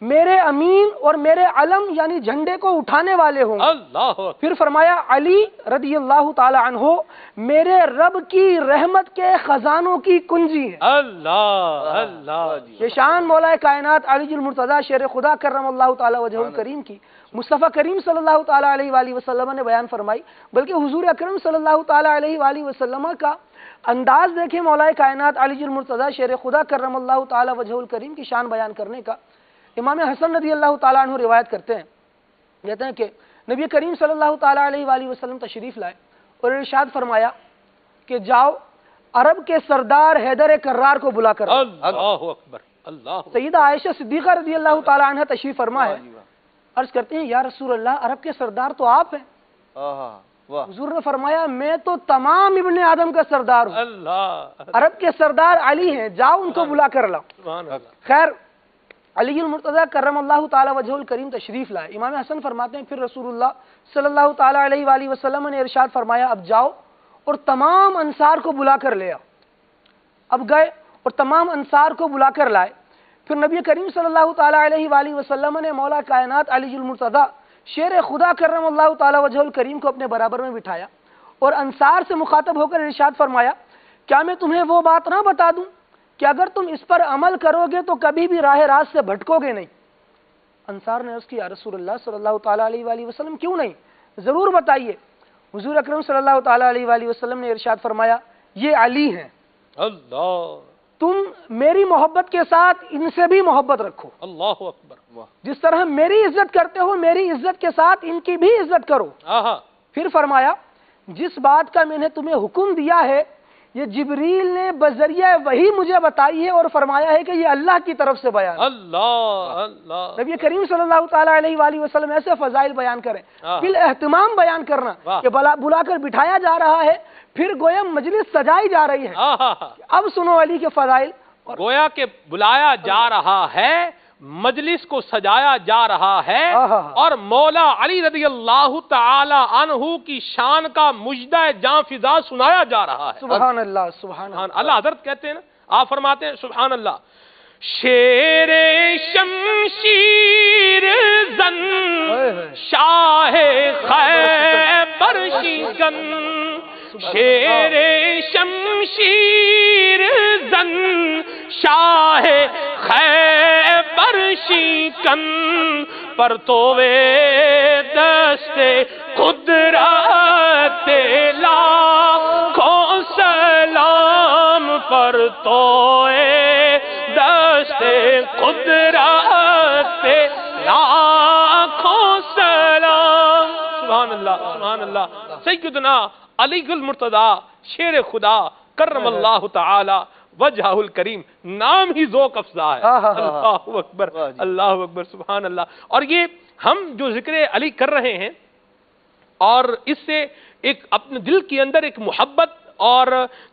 میرے امین اور میرے علم یعنی جھنڈے کو اٹھانے والے ہوں گے۔ اللہ، پھر فرمایا علی رضی اللہ تعالی عنہ میرے رب کی رحمت کے خزانوں کی کنجی ہے۔ اللہ، اللہ، یہ شان مولا کائنات علی المرتضیٰ شیر خدا کرم اللہ تعالی وجہ الکریم کی مصطفیٰ کریم صلی اللہ تعالی علیہ وآلہ وسلم نے بیان فرمائی، بلکہ حضور اکرم صلی اللہ تعالی علیہ وآلہ وسلم کا انداز دیکھیں مولا کائنات علی المرتضیٰ شیر خدا کرم اللہ تعالی وجہ الکریم کی شان بیان کرنے کا۔ امام حسن رضی اللہ تعالیٰ عنہ روایت کرتے ہیں، کہتے ہیں کہ نبی کریم صلی اللہ تعالیٰ علیہ وآلہ وسلم تشریف لائے اور ارشاد فرمایا کہ جاؤ عرب کے سردار حیدر کرار کو بلا کر۔ اللہ اکبر، اللہ، سیدہ عائشہ صدیقہ رضی اللہ تعالیٰ عنہ تشریف فرما ہے، عرض کرتے ہیں یا رسول اللہ عرب کے سردار تو آپ ہیں۔ حضور نے فرمایا میں تو تمام ابن آدم کا سردار ہوں، اللہ، عرب کے سردار علی ہیں، جاؤ ان کو بلا کر لاؤ۔ سبحان اللہ، خیر علی المرتضیٰ کرم اللہ تعالی وجہ الکریم تشریف لائے۔ امام حسن فرماتے ہیں پھر رسول اللہ صلی اللہ تعالی علیہ وآلہ وسلم نے ارشاد فرمایا اب جاؤ اور تمام انصار کو بلا کر لے آؤ۔ اب گئے اور تمام انصار کو بلا کر لائے۔ پھر نبی کریم صلی اللہ تعالی علیہ وآلہ وسلم نے مولا کائنات علی المرتضیٰ شیر خدا کرم اللہ تعالی وجہ الکریم کو اپنے برابر میں بٹھایا اور انصار سے مخاطب ہو کر ارشاد فرمایا کیا میں تمہیں وہ بات نہ بتا دوں کہ اگر تم اس پر عمل کرو گے تو کبھی بھی راہ راست سے بھٹکو گے نہیں؟ انصار نے عرض کیا رسول اللہ صلی اللہ تعالیٰ علیہ وآلہ وسلم کیوں نہیں، ضرور بتائیے۔ حضور اکرم صلی اللہ تعالیٰ علیہ وآلہ وسلم نے ارشاد فرمایا یہ علی ہیں، اللہ تم میری محبت کے ساتھ ان سے بھی محبت رکھو، اللہ اکبر، جس طرح میری عزت کرتے ہو میری عزت کے ساتھ ان کی بھی عزت کرو۔ آہا، پھر فرمایا جس بات کا میں نے تمہیں حکم دیا ہے یہ جبریل نے بذریعہ وحی مجھے بتائی ہے اور فرمایا ہے کہ یہ اللہ کی طرف سے بیان ہے۔ اللہ اللہ، نبی کریم صلی اللہ تعالیٰ علیہ وآلہ وسلم ایسے فضائل بیان کریں، ہاں۔ پھر اہتمام بیان کرنا واہ۔ کہ بلا کر بٹھایا جا رہا ہے، پھر گویا مجلس سجائی جا رہی ہے۔ آہا، اب سنو علی کے فضائل۔ گویا کہ بلایا جا رہا ہے، مجلس کو سجایا جا رہا ہے، آہا۔ اور مولا علی رضی اللہ تعالی عنہ کی شان کا مجدہ جاں فضا سنایا جا رہا ہے۔ سبحان اللہ سبحان سبحان اللہ۔ اللہ، حضرت کہتے ہیں نا، آپ فرماتے ہیں سبحان اللہ، شیر شمشیر زن شاہ خیبر شکن، شیر شمشیر زن شاہ خیبر شکن، پرتوے دست قدرت لاکھوں سلام، پرتوے دست قدرت لاکھوں سلام۔ سبحان اللہ سبحان اللہ۔ سیدنا علی المرتضیٰ شیر خدا کرم اللہ تعالی وجہہ الکریم، نام ہی ذوق افزا ہے۔ اللہ اکبر اللہ اکبر، سبحان اللہ۔ اور یہ ہم جو ذکر علی کر رہے ہیں اور اس سے ایک اپنے دل کے اندر ایک محبت اور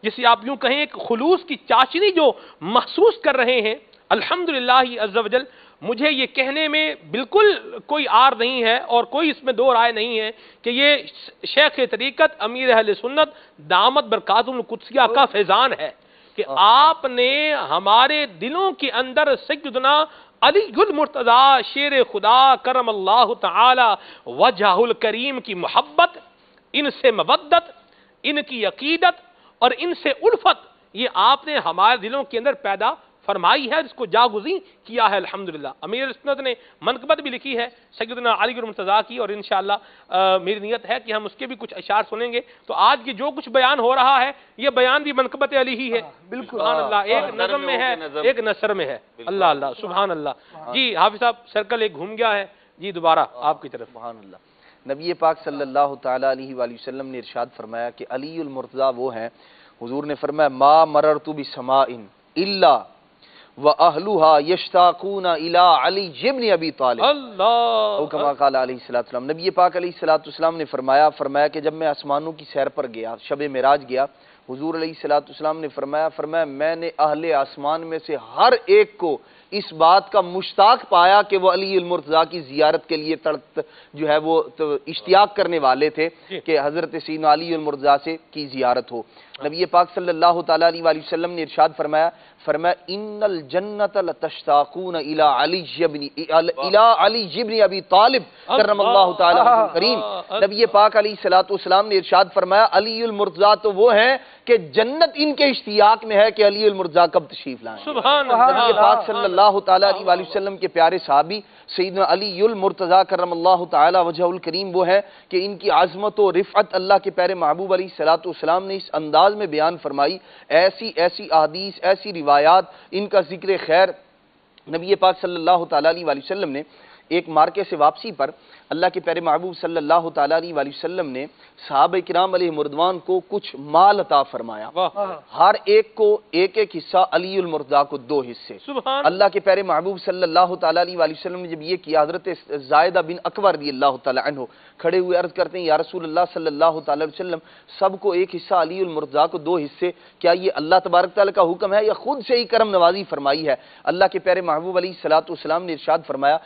جسے آپ یوں کہیں ایک خلوص کی چاشنی جو محسوس کر رہے ہیں، الحمدللہ عز و جل مجھے یہ کہنے میں بالکل کوئی عار نہیں ہے اور کوئی اس میں دو رائے نہیں ہے کہ یہ شیخ طریقت امیر اہل سنت دامت برکاتہ القدسیہ کا فیضان ہے کہ آپ نے ہمارے دلوں کے اندر سیدنا علی المرتضیٰ شیر خدا کرم اللہ تعالی وجہہ الکریم کی محبت، ان سے مودت، ان کی عقیدت اور ان سے الفت، یہ آپ نے ہمارے دلوں کے اندر پیدا فرمائی ہے، اس کو جاگزیں کیا ہے الحمدللہ۔ امیر سنت نے منقبت بھی لکھی ہے سیدنا علی المرتضیٰ کی، اور انشاءاللہ میری نیت ہے کہ ہم اس کے بھی کچھ اشعار سنیں گے۔ تو آج کی جو کچھ بیان ہو رہا ہے یہ بیان بھی منقبت علی ہی ہے، بالکل سبحان اللہ، ایک نظم میں ہے ایک نثر میں ہے۔ اللہ اللہ سبحان اللہ۔ جی حافظ صاحب سرکل ایک گھوم گیا ہے، جی دوبارہ آپ کی طرف۔ سبحان اللہ۔ نبی پاک صلی اللہ تعالی علیہ وآلہ وسلم نے ارشاد فرمایا کہ علی المرتضیٰ وہ ہیں، حضور نے فرمایا ما مررت بسماء الا وَأَهْلُهَا يَشْتَاقُونَ إِلَىٰ عَلِيِّ بْنِ أَبِي طالب، اللہ او کما قال علیہ السلام۔ نبی پاک علیہ السلام نے فرمایا کہ جب میں آسمانوں کی سیر پر گیا، شب معراج گیا، حضور علیہ السلام نے فرمایا میں نے اہل آسمان میں سے ہر ایک کو اس بات کا مشتاق پایا کہ وہ علی المرتضیٰ کی زیارت کے لیے جو ہے وہ اشتیاق کرنے والے تھے کہ حضرت سیدنا علی المرتضیٰ سے کی زیارت ہو۔ نبی پاک صلی اللہ تعالی علیہ وآلہ وسلم نے ارشاد فرمایا ان الجنت لتشتاقون الى علی بن ابی طالب کرم اللہ تعالی عنہ کریم۔ نبی پاک علیہ السلام نے ارشاد فرمایا علی المرتضیٰ تو وہ ہیں کہ جنت ان کے اشتیاق میں ہے کہ علی المرتضیٰ کب تشریف لائیں۔ سبحان نبی اللہ۔ پاک صلی اللہ تعالی علیہ وآلہ وسلم کے پیارے صحابی سیدنا علی المرتضیٰ کرم اللہ تعالی وجہہ الکریم وہ ہے کہ ان کی عظمت و رفعت اللہ کے پیارے محبوب علیہ السلام نے اس انداز میں بیان فرمائی، ایسی احادیث، ایسی روایات، ان کا ذکر خیر۔ نبی پاک صلی اللہ تعالی علیہ وآلہ وسلم نے ایک مارکے سے واپسی پر اللہ کے پیارے محبوب صلی اللہ تعالی علیہ وآلہ وسلم نے صحابہ کرام علیہ مردوان کو کچھ مال عطا فرمایا، ہر ایک کو ایک ایک حصہ، علی المرتضیٰ کو 2 حصے۔ سبحان اللہ کے پیارے محبوب صلی اللہ تعالی علیہ وآلہ وسلم نے جب یہ کیا، حضرت زائدہ بن اکبر رضی اللہ تعالی عنہ کھڑے ہوئے عرض کرتے ہیں یا رسول اللہ صلی اللہ تعالی علیہ وسلم سب کو ایک حصہ، علی المرتضیٰ کو 2 حصے، کیا یہ اللہ تبارک تعالی کا حکم ہے یا خود سے ہی کرم نوازی فرمائی ہے؟ اللہ کے پیارے محبوب علیہ السلام نے ارشاد فرمایا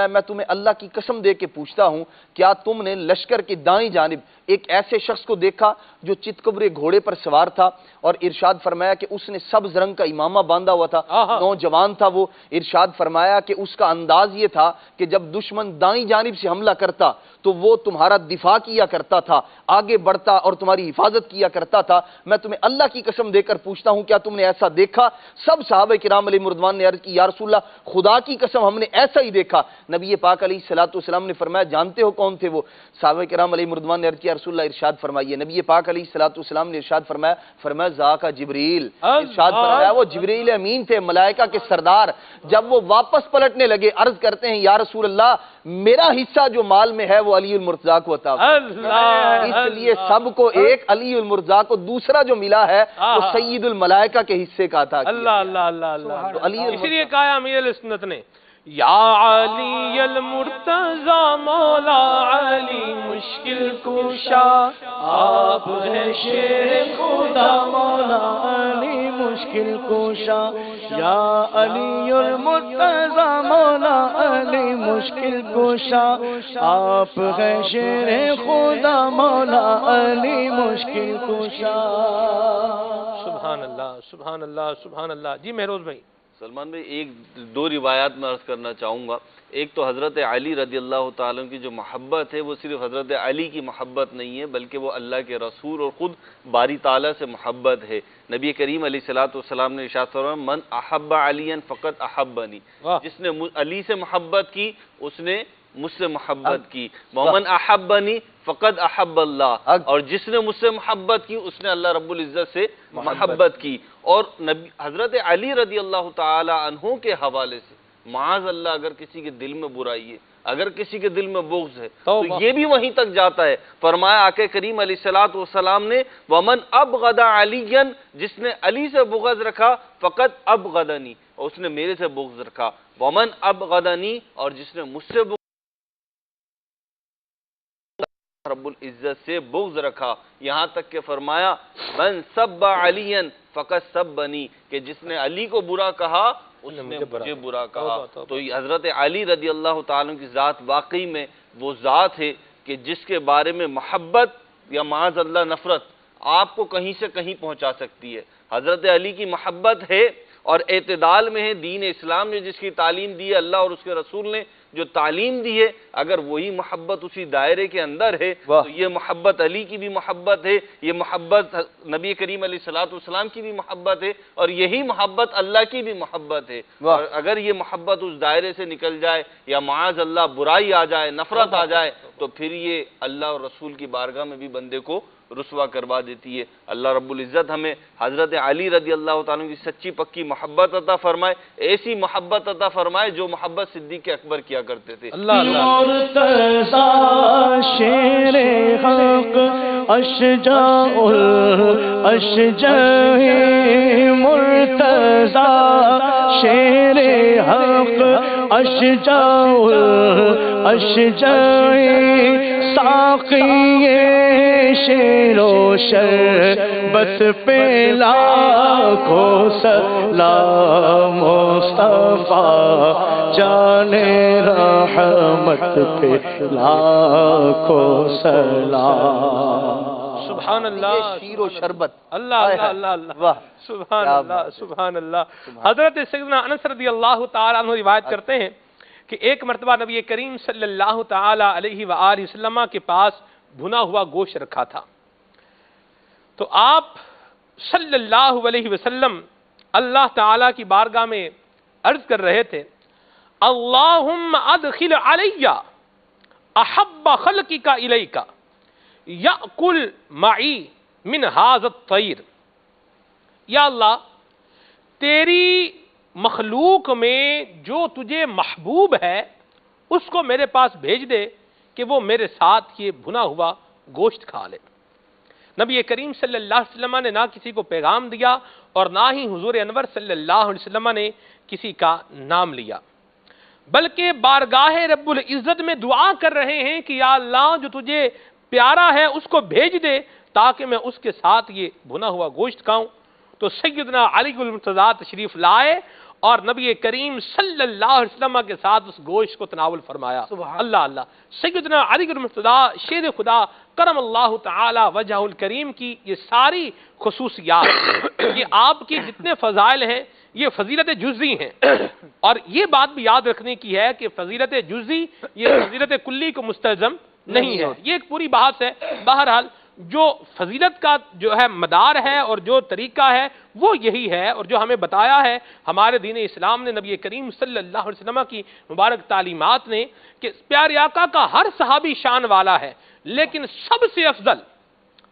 فرمایا میں تمہیں اللہ کی قسم دے کے پوچھتا ہوں کیا تم نے لشکر کی دائیں جانب ایک ایسے شخص کو دیکھا جو چتکبرے گھوڑے پر سوار تھا اور ارشاد فرمایا کہ اس نے سبز رنگ کا امامہ باندھا ہوا تھا، نوجوان تھا وہ. ارشاد فرمایا کہ اس کا انداز یہ تھا کہ جب دشمن دائیں جانب سے حملہ کرتا تو وہ تمہارا دفاع کیا کرتا تھا، آگے بڑھتا اور تمہاری حفاظت کیا کرتا تھا. میں تمہیں اللہ کی قسم دے کر پوچھتا ہوں کیا تم نے ایسا دیکھا؟ سب صحابہ کرام علیہ مردوان نے عرض کی یا رسول اللہ خدا کی قسم ہم نے ایسا ہی دیکھا. نبی پاک علیہ الصلوۃ والسلام نے فرمایا جانتے ہو کون تھے وہ؟ صحابہ کرام علیہ مردوان نے عرض کیا رسول اللہ ارشاد فرمائیے. نبی پاک علیہ الصلوۃ والسلام نے ارشاد فرمایا ذاک جبریل. ارشاد فرمایا وہ جبریل امین تھے، ملائکہ کے سردار. جب وہ واپس پلٹنے لگے عرض کرتے ہیں یا رسول اللہ میرا حصہ جو مال میں ہے وہ علی المرتضیٰ کو عطا فرمائے. اس لیے سب کو ایک، علی المرتضیٰ کو دوسرا جو ملا ہے وہ سید الملائکہ کے حصے کا عطا کیا. اللہ اللہ اللہ اللہ. اسی لیے کہا امیر علیہ سنت نے یا علی المرتضیٰ مولا علی مشکل کشا آپ ہیں شیر خدا مولا علی مشکل کشا یا علی المرتضیٰ مولا علی مشکل کشا آپ ہیں شیر خدا مولا علی مشکل کشا. سبحان اللہ سبحان اللہ سبحان اللہ. جی مہروز بھائی. سلمان بھائی ایک دو روایات میں عرض کرنا چاہوں گا. ایک تو حضرت علی رضی اللہ تعالیٰ کی جو محبت ہے وہ صرف حضرت علی کی محبت نہیں ہے بلکہ وہ اللہ کے رسول اور خود باری تعالیٰ سے محبت ہے. نبی کریم علیہ الصلوۃ والسلام نے ارشاد فرمایا من احب علی فقط احبنی. جس نے علی سے محبت کی اس نے مجھ سے محبت کی. ومن احبنی فقط احب اللہ. اور جس نے مجھ سے محبت کی اس نے اللہ رب العزت سے محبت کی. اور حضرت علی رضی اللہ تعالی عنہ کے حوالے سے معاذ اللہ اگر کسی کے دل میں برائی ہے، اگر کسی کے دل میں بغض ہے تو یہ بھی وہیں تک جاتا ہے. فرمایا آقا کریم علیہ الصلوۃ والسلام نے ومن ابغض علیًا جس نے علی سے بغض رکھا فقط ابغضنی اور اس نے میرے سے بغض رکھا. ومن ابغضنی اور جس نے مجھ سے رب العزت سے بغض رکھا. یہاں تک کہ فرمایا من سب علیًا فقط سبنی کہ جس نے علی کو برا کہا اس نے مجھے برا کہا. تو حضرت علی رضی اللہ تعالیٰ کی ذات واقعی میں وہ ذات ہے کہ جس کے بارے میں محبت یا معاذ اللہ نفرت آپ کو کہیں سے کہیں پہنچا سکتی ہے. حضرت علی کی محبت ہے اور اعتدال میں ہے. دین اسلام نے جس کی تعلیم دی ہے، اللہ اور اس کے رسول نے جو تعلیم دی ہے، اگر وہی محبت اسی دائرے کے اندر ہے تو یہ محبت علی کی بھی محبت ہے، یہ محبت نبی کریم علیہ الصلوۃ والسلام کی بھی محبت ہے اور یہی محبت اللہ کی بھی محبت ہے. اور اگر یہ محبت اس دائرے سے نکل جائے یا معاذ اللہ برائی آ جائے، نفرت آ جائے تو پھر یہ اللہ اور رسول کی بارگاہ میں بھی بندے کو رسوا کروا دیتی ہے. اللہ رب العزت ہمیں حضرت علی رضی اللہ تعالیٰ کی سچی پکی محبت عطا فرمائے، ایسی محبت عطا فرمائے جو محبت صدیق اکبر کیا کرتے تھے. مرتضیٰ شیر حق اشجاع الاشجاع مرتضیٰ شیر حق اشجاع الاشجاع ساقی شیر و شربت پہ لاکھوں سلام مصطفیٰ جان رحمت پہ لاکھوں سلام. سبحان اللہ. شیر و شربت. اللہ اللہ اللہ اللہ. سبحان اللہ سبحان اللہ. حضرت سیدنا انس رضی اللہ تعالیٰ عنہ روایت کرتے ہیں کہ ایک مرتبہ نبی کریم صلی اللہ تعالی علیہ وآلہ وسلم کے پاس بھنا ہوا گوشت رکھا تھا تو آپ صلی اللہ علیہ وسلم اللہ تعالیٰ کی بارگاہ میں عرض کر رہے تھے اللہم ادخل علی احب خلقک الیک یأکل معی من ھذا الطیر. یا اللہ تیری مخلوق میں جو تجھے محبوب ہے اس کو میرے پاس بھیج دے کہ وہ میرے ساتھ یہ بھنا ہوا گوشت کھا لے. نبی کریم صلی اللہ علیہ وسلم نے نہ کسی کو پیغام دیا اور نہ ہی حضور انور صلی اللہ علیہ وسلم نے کسی کا نام لیا بلکہ بارگاہ رب العزت میں دعا کر رہے ہیں کہ یا اللہ جو تجھے پیارا ہے اس کو بھیج دے تاکہ میں اس کے ساتھ یہ بھنا ہوا گوشت کھاؤں. تو سیدنا علی المرتضیٰ تشریف لائے اور نبی کریم صلی اللہ علیہ وسلم کے ساتھ اس گوشت کو تناول فرمایا. اللہ اللہ. سیدنا علی المرتضیٰ شیر خدا کرم اللہ تعالی وجہ الکریم کی یہ ساری خصوصیات، یہ آپ کی جتنے فضائل ہیں یہ فضیلت جزئی ہیں، اور یہ بات بھی یاد رکھنے کی ہے کہ فضیلت جزئی یہ فضیلت کلی کو مستلزم نہیں ہے. یہ ایک پوری بحث ہے. بہرحال جو فضیلت کا جو ہے مدار ہے اور جو طریقہ ہے وہ یہی ہے، اور جو ہمیں بتایا ہے ہمارے دین اسلام نے، نبی کریم صلی اللہ علیہ وسلم کی مبارک تعلیمات نے، کہ پیارے آقا کا ہر صحابی شان والا ہے، لیکن سب سے افضل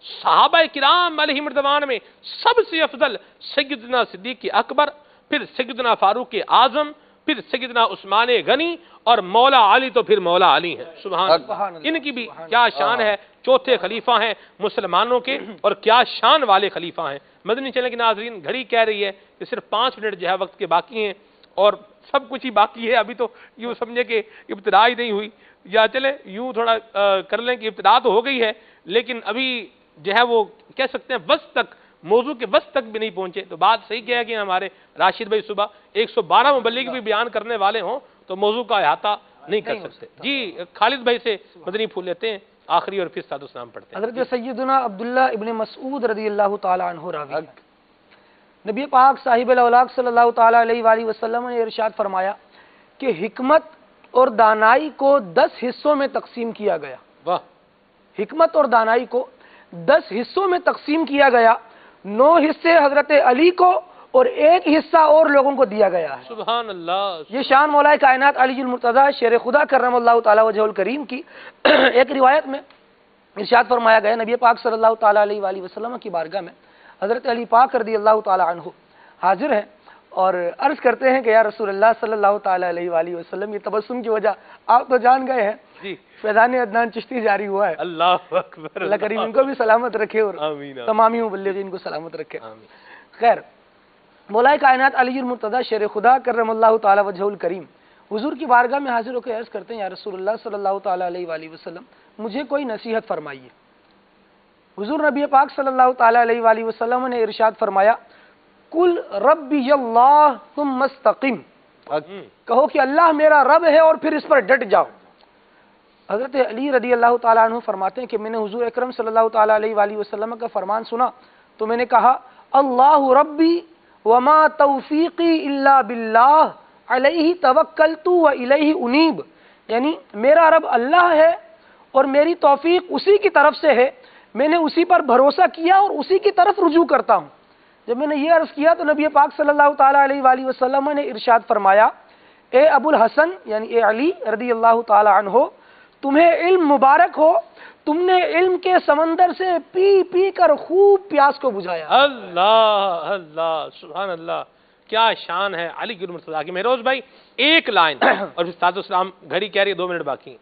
صحابہ کرام علیہ مردوان میں سب سے افضل سیدنا صدیق اکبر، پھر سیدنا فاروق اعظم، پھر سیدنا عثمان غنی، اور مولا علی تو پھر مولا علی ہیں. سبحان اللہ. ان کی بھی کیا شان ہے، چوتھے خلیفہ ہیں مسلمانوں کے، اور کیا شان والے خلیفہ ہیں. مدنی چینل کے ناظرین، گھڑی کہہ رہی ہے کہ صرف 5 منٹ جو ہے وقت کے باقی ہیں، اور سب کچھ ہی باقی ہے. ابھی تو یوں سمجھے کہ ابتدا ہی نہیں ہوئی، یا چلے یوں تھوڑا کر لیں کہ ابتدا تو ہو گئی ہے، لیکن ابھی جو ہے وہ کہہ سکتے ہیں وسط تک، موضوع کے وسط تک بھی نہیں پہنچے. تو بات صحیح کیا ہے کہ ہمارے راشد بھائی صبح 112 مبلغ بھی بیان کرنے والے ہوں تو موضوع کا احاطہ نہیں کر سکتے. جی خالد بھائی سے مدنی پھول لیتے ہیں آخری، اور پھر سعد السلام پڑھتے ہیں. حضرت سیدنا عبداللہ ابن مسعود رضی اللہ تعالی عنہ راوی ہیں. نبی پاک صاحب الاولاق صلی اللہ تعالی علیہ وآلہ وسلم نے ارشاد فرمایا کہ حکمت اور دانائی کو 10 حصوں میں تقسیم کیا گیا. واہ. حکمت اور دانائی کو 10 حصوں میں تقسیم کیا گیا. 9 حصے حضرت علی کو اور 1 حصہ اور لوگوں کو دیا گیا ہے. سبحان اللہ. یہ شان مولا کائنات علی المرتضیٰ شیر خدا کرم اللہ تعالی وجہ الکریم کی ایک روایت میں ارشاد فرمایا گیا. نبی پاک صلی اللہ تعالی علیہ وآلہ وسلم کی بارگاہ میں حضرت علی پاک رضی اللہ تعالی عنہ حاضر ہیں اور عرض کرتے ہیں کہ یا رسول اللہ صلی اللہ تعالی علیہ وآلہ وسلم، یہ تبسم کی وجہ آپ تو جان گئے ہیں، جی فیضان عدنان چشتی جاری ہوا ہے. اللہ اکبر. اللہ کریم ان کو بھی سلامت رکھے اور آمین. تمامی مبلغین کو سلامت رکھے. آمین. خیر، مولا کائنات علی المرتضیٰ شیر خدا کرم اللہ تعالی وجہ الکریم حضور کی بارگاہ میں حاضر ہو کے عرض کرتے ہیں یا رسول اللہ صلی اللہ تعالی علیہ وآلہ وسلم، مجھے کوئی نصیحت فرمائیے. حضور نبی پاک صلی اللہ تعالی علیہ وآلہ وسلم نے ارشاد فرمایا کل ربی اللہ ثم استقم، کہو کہ اللہ میرا رب ہے اور پھر اس پر ڈٹ جاؤ. حضرت علی رضی اللہ تعالیٰ عنہ فرماتے ہیں کہ میں نے حضور اکرم صلی اللہ تعالیٰ علیہ وآلہ وسلم کا فرمان سنا تو میں نے کہا اللہ ربی وما توفیقی الا باللہ علیہ توکلت و الیہ انیب، یعنی میرا رب اللہ ہے اور میری توفیق اسی کی طرف سے ہے، میں نے اسی پر بھروسہ کیا اور اسی کی طرف رجوع کرتا ہوں. جب میں نے یہ عرض کیا تو نبی پاک صلی اللہ تعالیٰ علیہ وآلہ وسلم نے ارشاد فرمایا اے ابو الحسن یعنی اے علی رضی اللہ تعالیٰ عنہ، تمہیں علم مبارک ہو، تم نے علم کے سمندر سے پی پی کر خوب پیاس کو بجھایا. اللہ اللہ. سبحان اللہ. کیا شان ہے علی المرتضیٰ کی. مہروز بھائی ایک لائن اور پھر سعد السلام. گھڑی کہہ رہی ہے 2 منٹ باقی.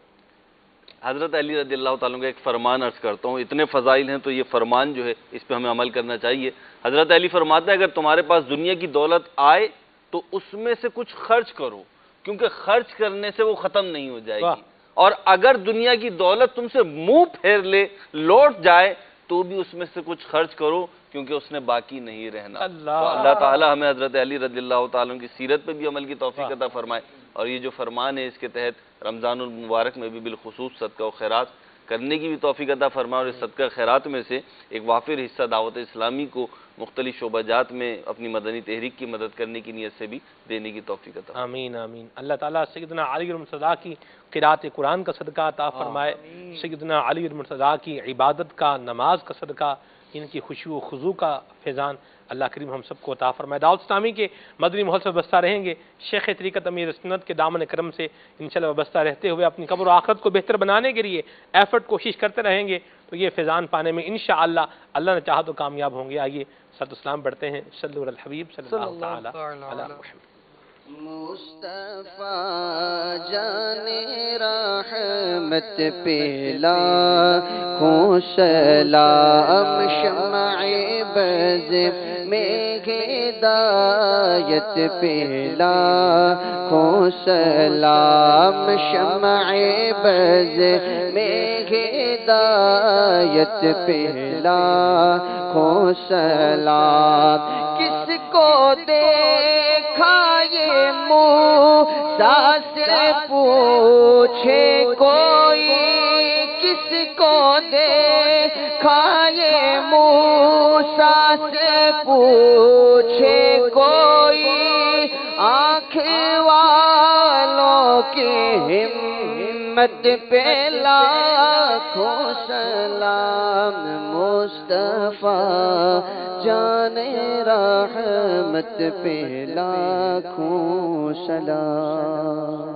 حضرت علی رضی اللہ تعالیٰ کا ایک فرمان عرض کرتا ہوں. اتنے فضائل ہیں تو یہ فرمان جو ہے اس پہ ہمیں عمل کرنا چاہیے. حضرت علی فرماتا ہے اگر تمہارے پاس دنیا کی دولت آئے تو اس میں سے کچھ خرچ کرو، کیونکہ خرچ کرنے سے وہ ختم نہیں ہو جائے گی. اور اگر دنیا کی دولت تم سے منہ پھیر لے، لوٹ جائے، تو بھی اس میں سے کچھ خرچ کرو کیونکہ اس نے باقی نہیں رہنا. اللہ تعالیٰ ہمیں حضرت علی رضی اللہ تعالیٰ کی سیرت پہ بھی عمل کی توفیق عطا فرمائے، اور یہ جو فرمان ہے اس کے تحت رمضان المبارک میں بھی بالخصوص صدقہ و خیرات کرنے کی بھی توفیق عطا فرمائے، اور اس صدقہ خیرات میں سے ایک وافر حصہ دعوت اسلامی کو مختلف شعبہ جات میں اپنی مدنی تحریک کی مدد کرنے کی نیت سے بھی دینے کی توفیق عطا فرمائے. آمین آمین. اللہ تعالیٰ سیدنا علی المرتضیٰ کی قرات قرآن کا صدقہ عطا فرمائے، سیدنا علی المرتضیٰ کی عبادت کا، نماز کا صدقہ، ان کی خشوع و خضوع کا فیضان اللہ کریم ہم سب کو عطا فرمائے. دعوت اسلامی کے مدنی ماحول سے وابستہ رہیں گے، شیخ طریقت امیر سنت کے دامن کرم سے انشاءاللہ وابستہ رہتے ہوئے اپنی قبر و آخرت کو بہتر بنانے کے لیے ایفرٹ کوشش کرتے رہیں گے تو یہ فیضان پانے میں انشاءاللہ اللہ نے چاہا تو کامیاب ہوں گے. آئیے صلوات اسلام پڑھتے ہیں. صلو علی الحبیب صلی اللہ تعالی علی محمد. مصطفیٰ جان رحمت پلا کو سلام شمع بز میں ہدایت پلا کو سلام شمع بز میں ہدایت پلا کو سلام. کس کو دیکھا یہ موسیٰ سے پوچھے کوئی کس کو دیکھا یہ موسیٰ سے پوچھے کوئی آنکھ والوں کی ہمت پہ لاکھوں سلام مصطفیٰ جان رحمت پہ لاکھوں سلام